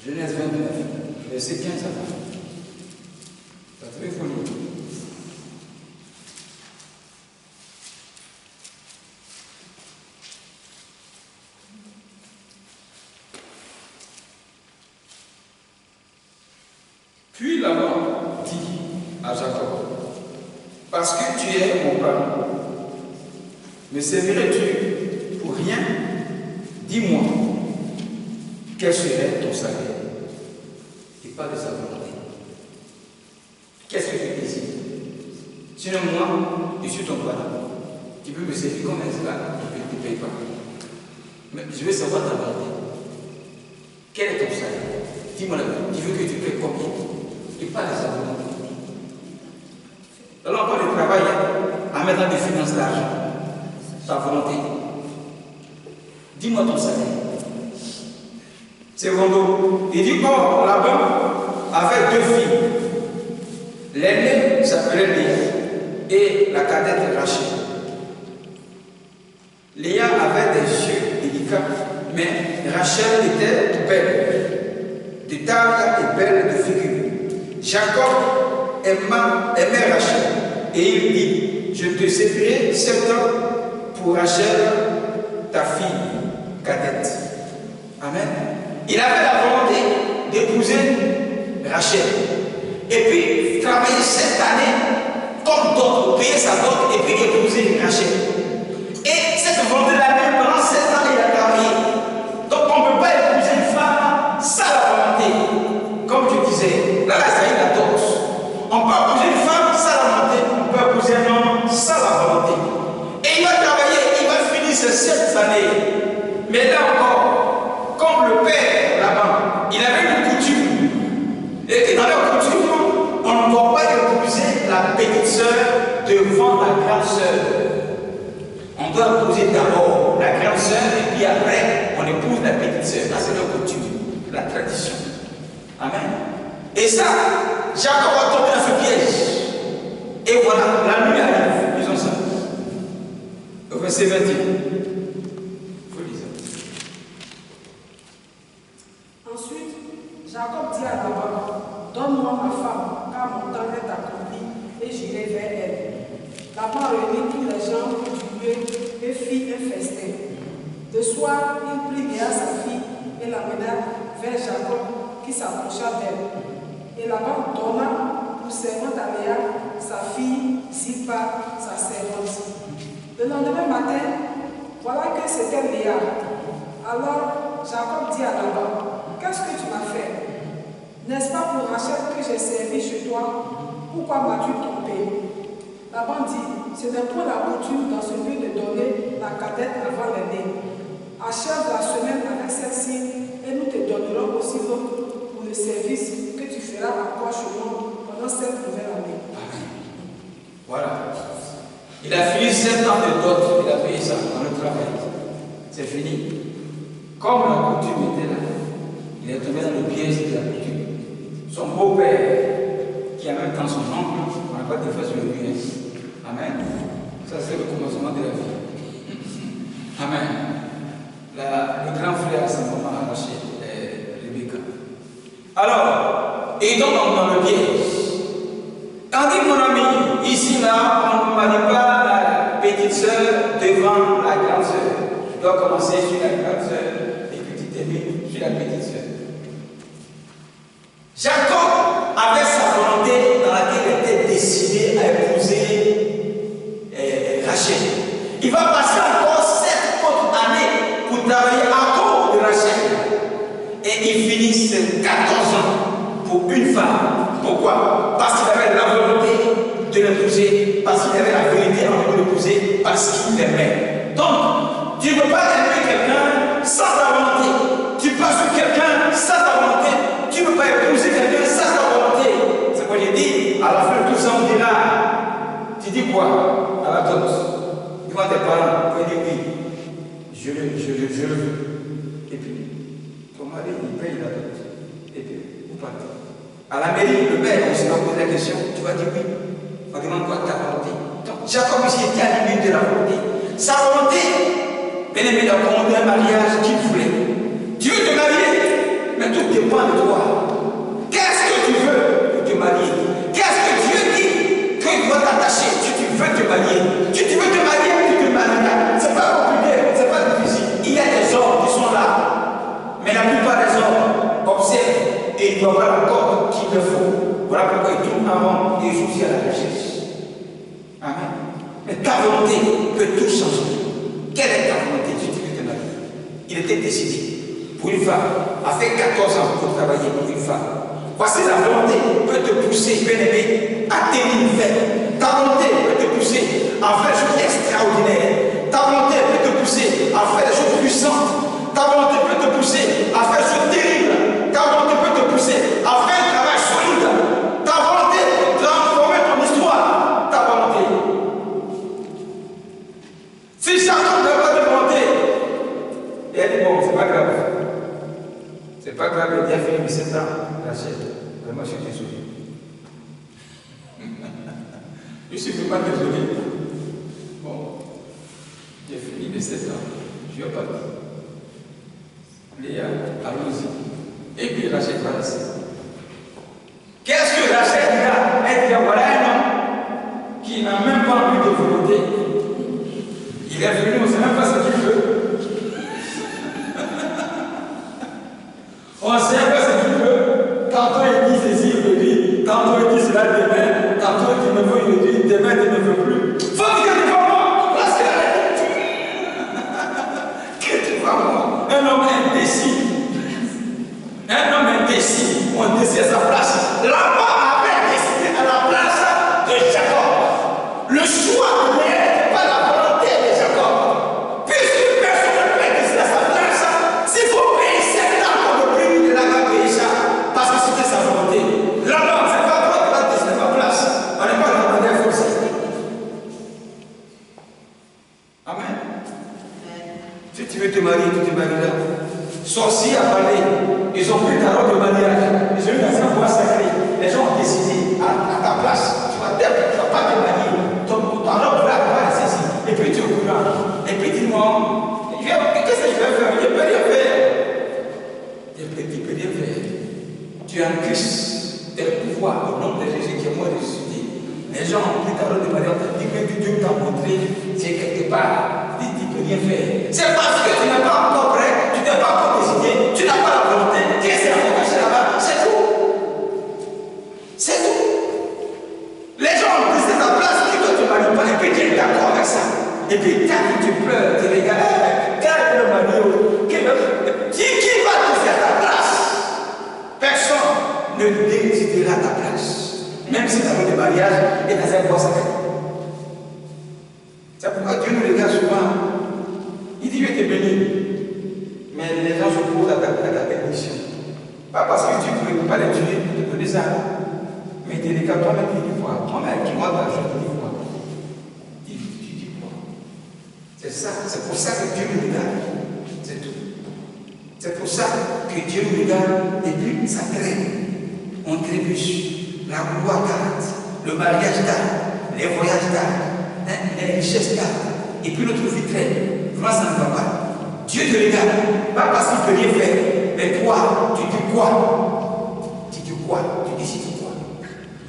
Genèse 29, verset 15 à 20. Ça te fait folie. Puis Laban dit à Jacob, parce que tu es mon parent, me servirais-tu pour rien? Dis-moi, quel serait ton salaire? Et pas de sa volonté. Qu'est-ce que tu décides? Sinon moi, je suis ton parent. Tu peux me servir comme un esclave, je ne te paye pas. Mais je veux savoir ta volonté. Quel est ton salaire? Dis-moi la vérité. Tu veux que tu payes combien? Et pas de sa volonté. Alors on parle de travail, en mettant des finances d'argent. Ta volonté. Dis-moi ton salaire. C'est Rondo. Il dit, oh, Laban avait deux filles. L'aînée s'appelait Léa et la cadette Rachel. Léa avait des yeux délicats, mais Rachel était belle, de taille et belle de figure. Jacob aimait Rachel et il dit, je te séparerai 7 ans pour Rachel, ta fille cadette. Amen. Il avait la volonté d'épouser Rachel. Et puis travailler 7 années comme d'autres, payer sa dot et puis épouser Rachel. Et cette volonté-là, pendant 7 ans, il a travaillé. Donc on ne peut pas épouser une femme sans la volonté. Comme tu disais, là, ça y est la dot. On peut épouser une femme sans la volonté, on peut épouser un homme sans la volonté. Et il va travailler, il va finir ces 7 années. Mais là encore, comme le père là-bas, il avait une coutume. Et que dans la coutume, on ne doit pas épouser la petite sœur devant la grande sœur. On doit épouser d'abord la grande sœur et puis après, on épouse la petite sœur. Là, c'est la coutume, la tradition. Amen. Et ça, Jacob va tomber dans ce piège. Et voilà, la nuit arrive. Ils ont ça. Au verset 21. Ensuite, Jacob dit à Laban, donne-moi ma femme, car mon temps est accompli, et j'irai vers elle. Laban réunit tous les gens du lieu et fit un festin. Le soir, il prit Léa sa fille et l'amena vers Jacob, qui s'approcha d'elle. Et Laban donna pour servante à Léa sa fille Zilpa, sa servante. Le lendemain matin, voilà que c'était Léa. Alors Jacob dit à Laban, qu'est-ce que tu m'as fait? N'est-ce pas pour Rachel que j'ai servi chez toi? Pourquoi m'as-tu trompé? Laban dit, ce n'est point la coutume dans ce lieu de donner la cadette avant l'aîné. Achève la semaine avec celle-ci et nous te donnerons aussi l'autre pour le service que tu feras à toi chez moi pendant cette nouvelle année. Voilà. Il a fini 7 ans de dot, il a payé ça dans le travail. C'est fini. Comme la coutume était là, il est tombé dans le piège de la coutume. Son beau-père, qui a même temps son oncle, on n'a pas de fois sur le piège. Amen. Ça, c'est le commencement de la vie. Amen. Le grand frère à sa maman a arraché Rebecca. Alors, et donc dans le piège. Tandis que mon ami, ici, là, on ne marie pas la petite sœur devant la grande sœur. Je dois commencer sur la grande sœur et puis tu termines sur la petite sœur. Jacob avait sa volonté dans laquelle il était décidé à épouser Rachel. Il va passer encore 7 autres années pour travailler à cause de Rachel. Et il finit ses 14 ans pour une femme. Pourquoi? Parce qu'il avait la volonté de l'épouser, parce qu'il avait la vérité en de l'épouser, parce qu'il l'aimait. Donc, tu ne peux pas aimer quelqu'un sans ta volonté. Tu passes sur quelqu'un sans ta volonté. Tu ne peux pas épouser quelqu'un sans ta volonté. C'est quoi j'ai dit? À la fin de tout ça, on dit là, tu dis quoi à la dot? Devant tes parents, tu dis oui, je le veux. Et puis, ton mari, il paye la dot. Et puis, vous partez. À la mairie, le père, on se va poser la question, tu vas dire oui. On demande quoi ta volonté. Donc, Jacob ici était animé de la volonté. Sa volonté, bien aimé, il a commandé un mariage qu'il voulait. Tu veux te marier, mais tout dépend de toi. Qu'est-ce que tu veux pour te marier? Qu'est-ce que Dieu dit qu'il doit t'attacher? Tu veux te marier. Tu veux te marier, tu te marieras. C'est pas compliqué, c'est pas difficile. Il y a des hommes qui sont là, mais la plupart des hommes observent et ils doivent avoir la corde qu'il leur faut. Voilà pourquoi ils tournent avant et ils aussi à la recherche. Amen. Mais ta volonté peut tout changer. Quelle est ta volonté? Tu veux te marier. Il était décidé pour une femme, a fait 14 ans pour travailler pour une femme. Voici la volonté peut te pousser, bien aimé, à tenir une fête. Ta volonté peut te pousser à faire des choses extraordinaires. Ta volonté peut te pousser à faire des choses puissantes. Ta volonté peut te pousser à faire des choses terribles. Ta volonté peut te pousser à faire un travail solide. Ta volonté peut transformer ton histoire. Ta volonté. Si chacun n'a pas de volonté, et elle dit bon, c'est pas grave. C'est pas grave, il a fait 17 ans. Rachel, vraiment, je suis désolé. Je suis vraiment désolé. Bon, j'ai fini mes 7 ans. Je vais partir. Léa, allons-y. Et puis Rachel va rester. Qu'est-ce que Rachel dira? Elle dira voilà un homme qui n'a même pas envie de volonté. Il est venu, on ne sait même pas ce qu'il veut. On ne sait pas ce qu'il veut. Tantôt il dit ceci, il me dit. Tantôt il dit cela demain. Tantôt il me veut, il me dit demain il ne me veut plus. Faut que tu vas moi. Parce que tu vas moi. Un homme indécis. Un homme indécis. On décide à sa place. Là-bas avait décidé à la place de Jacob. Le choix de Léa n'était pas la volonté de Jacob. Puisque Si tu veux te marier, tu te marieras. Sorciers à parler, ils ont pris ta robe de mariage, ils ont eu dans un bois sacré. Les gens ont décidé à ta place, tu vas pas te marier. Ta robe va rester ici. Et puis tu es au courant. Et puis dis-moi, qu'est-ce que je vais faire? Je ne peux rien faire. Tu ne peux rien faire. Tu es en Christ, tu as le pouvoir au nom de Jésus qui est mort et ressuscité. Les gens ont pris ta robe de mariage, ont dit que Dieu t'a montré, c'est quelque part, tu ne peux rien faire. C'est parce que tu n'es pas encore prêt, tu n'es pas encore décidé, tu n'as pas la volonté. Qu'est-ce que c'est caché là-bas? C'est tout. C'est tout. Les gens ont pris ta place, tu ne te maries pas, et puis tu es d'accord avec ça. Et puis quand tu pleures, tu regardes, quand le mari, qui va te faire ta place? Personne ne décidera ta place. Même si ta robe de mariage est dans un bois sacré. C'est pourquoi Dieu nous regarde souvent. Il dit, je t'ai béni. Mais les gens se posent à ta permission. Pas parce que Dieu ne peut pas les tuer pour te donner ça. Mais tu regardes toi-même, tu dis quoi? Toi-même, tu vois ta chose, tu dis quoi? Tu dis quoi? C'est ça. C'est pour ça que Dieu nous regarde. C'est tout. C'est pour ça que Dieu nous regarde et puis ça traîne. On trébuche. La gloire tarde, le mariage tarde, les voyages tardent, les richesses tardent, et puis notre vie traîne. Vraiment, ça ne va pas. Dieu te regarde, pas parce qu'il ne peut rien faire, mais toi, tu dis quoi? Tu dis quoi? Tu décides quoi?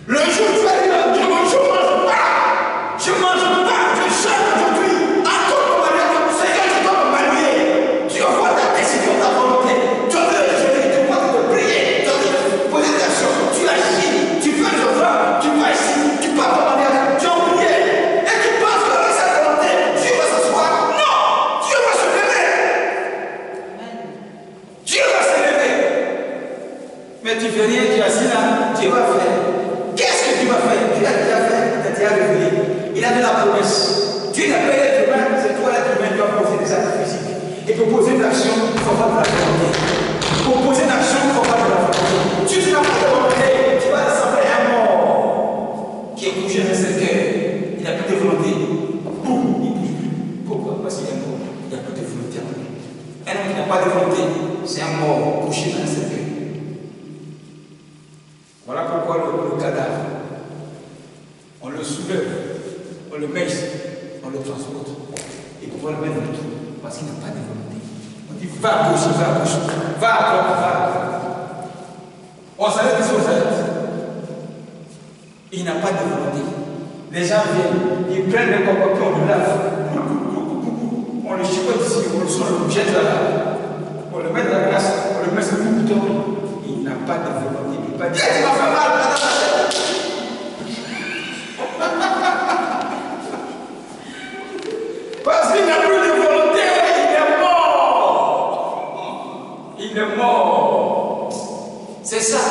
Le jour où tu vas dire, je ne mange pas, je chante aujourd'hui, à toi mon mariage, Seigneur, je dois me marier. Tu envoies ta décision, ta volonté, tu veux te prier, tu veux poser des questions, tu agis. Tu vas ici, tu pars au mariage, tu as oublié, et tu penses que avec sa volonté, Dieu va s'asseoir. Non, Dieu va se lever. Dieu va se lever. Mais tu fais rien, tu es assis là, Dieu va faire. Qu'est-ce que tu vas faire? Tu l'as déjà fait, il t'a déjà révélé. Il a fait la promesse. Dieu n'a pas l'être humain, c'est toi l'être humain, tu vas poser des actes physiques. Et pour poser une action, il faut pas de la volonté. Pour poser une action, il faut pas de la volonté. Si tu n'as pas de volonté, tu vas rassembler un mort qui est couché dans ce cœur. Il n'a plus de volonté. Boum, il bouge plus. Pourquoi? Parce qu'il est mort. Il n'y a plus de volonté en lui. Un homme qui n'a pas de volonté, c'est un mort couché dans ce cœur. Voilà pourquoi le cadavre, on le soulève, on le met ici, on le transporte. Et pour le mettre dans le trou, parce qu'il n'a pas de volonté. On dit va à gauche, va à droite, va à droite. On s'arrête ici, on s'arrête. Il n'a pas de volonté. Les gens viennent, ils prennent le cocotier, on le lave. On le chicote ici, on le jette là-bas. On le met dans la glace, on le met sur le bouton. Il n'a pas de volonté. Il ne peut pas dire tu m'as fait mal, madame la tête. Parce qu'il n'a plus de volonté, il est mort. Il est mort. C'est ça.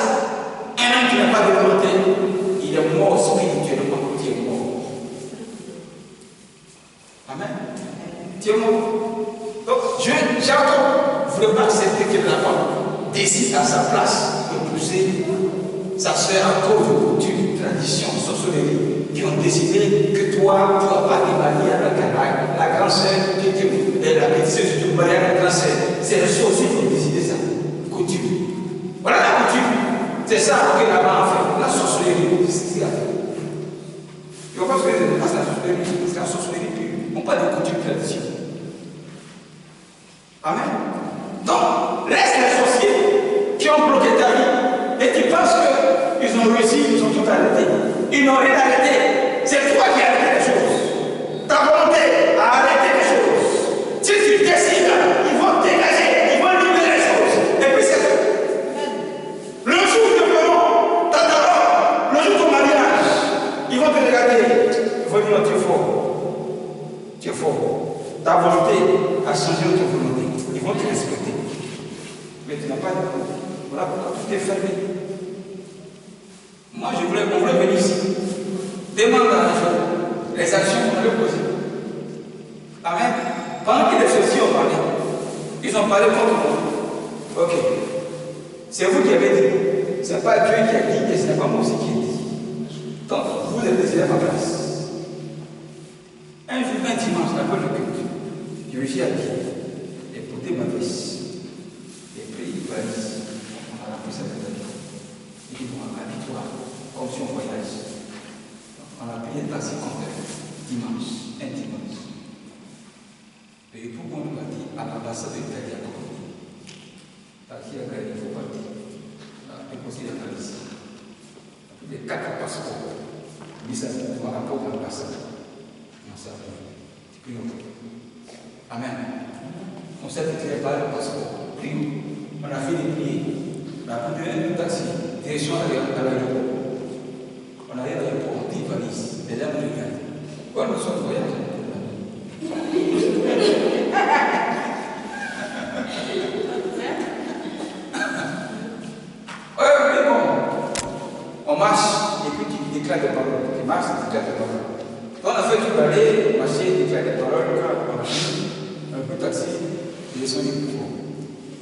Un homme qui n'a pas de volonté, il est mort spirituellement, il est mort. Amen. Tu es mort. Donc, Jacob ne voulait pas accepter que la femme décide à sa place d'épouser sa soeur à cause de coutumes, traditions, sorcelleries, qui ont décidé que toi, tu ne vas pas te marier avec la grande sœur, la petite sœur, tu te maries avec la grande sœur. C'est les sorciers qui ont décidé ça. Coutume. Voilà la coutume. C'est ça que la maman a fait. La sorcellerie, c'est ce qu'il a fait. Tu ne vois pas ce que c'est la sorcellerie, c'est la sorcellerie pure. On parle de coutume, tradition. Amen. Donc, laisse les sorciers qui ont bloqué ta vie et tu penses qu'ils ont réussi, ils ont tout arrêté. Ils n'ont rien arrêté. C'est toi qui as arrêté les choses. Ta volonté a arrêté les choses. Si tu décides, ils vont dégager, ils vont libérer les choses. Et puis c'est tout. Le jour où ils feront ta robe, le jour de ton mariage, ils vont te regarder. Ils vont dire tu es fort. Tu es fort. Ta volonté a changé de ton volonté. Ils vont te respecter. Mais tu n'as pas de volonté. Voilà pourquoi tout est fermé. Moi, on voulait venir ici. Demande à l'argent. Les actions qu'on allait poser. Amen. Pendant que les sorciers ont parlé, ils ont parlé contre moi. Ok. C'est vous qui avez dit. Ce n'est pas Dieu qui a dit et ce n'est pas moi aussi qui ai dit. Donc, vous êtes décidé à ma place. Un jour, un dimanche, après le culte, je me suis habillé. écoutez ma fils. Et puis il va dire, on a appris ça de la vie. Il dit, bon, habille-toi, comme si on voyage. On a payé un taxi complet, dimanche, un dimanche. Et pour qu'on nous a dit, à l'ambassade de l'Italie, à Colombie, taxi à Gagné, il faut partir. On a déposé la valise. Les 4 passeports. Mais ça, c'est pour rapport à l'ambassade. On s'est prions. Amen. On s'est déclaré par le passeport. Prions. On a fait des prières. On a pris un taxi. Direction à l'aéroport. On a allé à l'aéroport, on dit valise. Les dames regardent. Quand nous sommes voyagés. Mais bon. On marche et puis tu déclares des paroles. Tu marches et tu déclares des paroles. Quand on a fait tout aller, marcher, déclarer des paroles, on a fini, un peu de taxi, il est son niveau.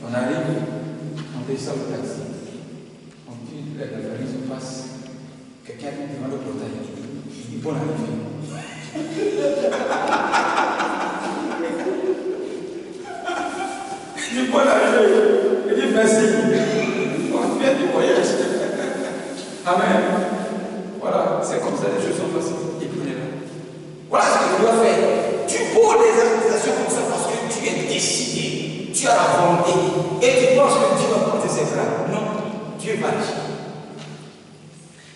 On arrive, on descend le taxi. On dit, la valise passe. Quelqu'un est devant le portail. Il dit, bonne arrivée. Il dit, bonne arrivée. Il dit, merci. On vient du voyage. Amen. Voilà, c'est comme ça, les choses sont faciles. Voilà ce que tu dois faire. Tu poses des accusations comme ça parce que tu es décidé, tu as la volonté et tu penses que Dieu va porter ses frères. Non, Dieu va agir.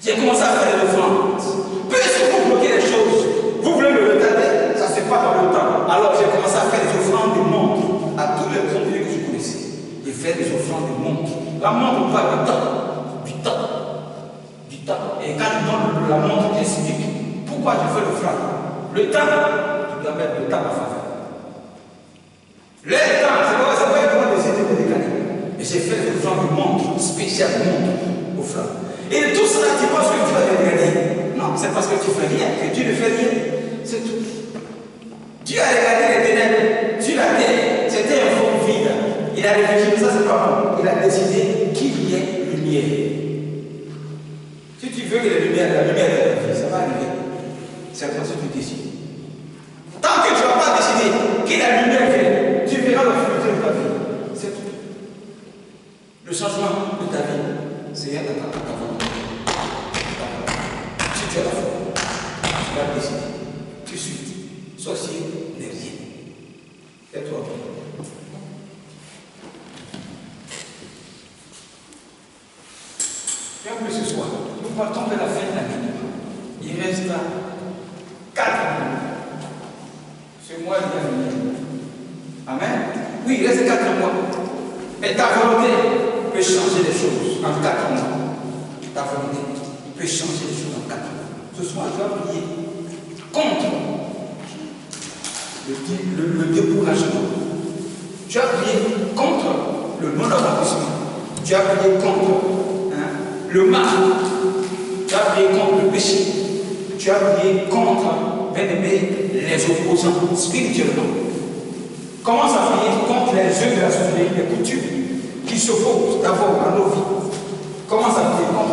J'ai commencé à faire des offrandes. Puisque vous bloquez les choses, vous voulez me retarder, ça ne se fait pas dans le temps. Alors j'ai commencé à faire des offrandes de montres à tous les contenus que je connaissais. J'ai fait des offrandes de montres. La montre parle du temps. Du temps. Du temps. Et quand je donne la montre, j'explique pourquoi je fais l'offrande. Le temps, tu dois mettre le temps à faveur. Le temps, c'est pas une décider de décaler. Et j'ai fait des offrandes de montre, spécialement offrandes. Et tout cela, tu penses que tu vas te gagner. Non, c'est parce que tu fais rien, que Dieu ne fait rien. C'est tout. Dieu a regardé les ténèbres sur la terre. C'était un fond vide. Il a réfléchi, ça c'est pas bon. Il a décidé qu'il y ait lumière. Si tu veux que la lumière est la vie, ça va arriver. C'est parce que tu décides. Tant que tu n'as pas décidé que la lumière vient, tu verras le futur de ta vie. C'est tout. Le changement de ta vie, c'est rien d'attendre ta volonté. Si tu as la foi, tu vas décider. Tu suis. Sorcier n'est rien. C'est toi. Bien plus ce soir, nous partons de la fin de l'année. Il reste 4 mois. Ce mois est terminé. Amen. Oui, il reste 4 mois. Mais ta volonté peut changer les choses en 4 mois. Ta volonté peut changer les choses en 4 mois. Ce soir, tu vas prier contre le découragement. Tu as prié contre le non-accomplissement. Tu as prié contre le mal. Tu as prié contre le péché. Tu as prié contre, bien-aimé, les opposants spirituellement. Commence à prier contre les œuvres de la société, les coutumes qui s'opposent d'abord à nos vies. Commence à prier contre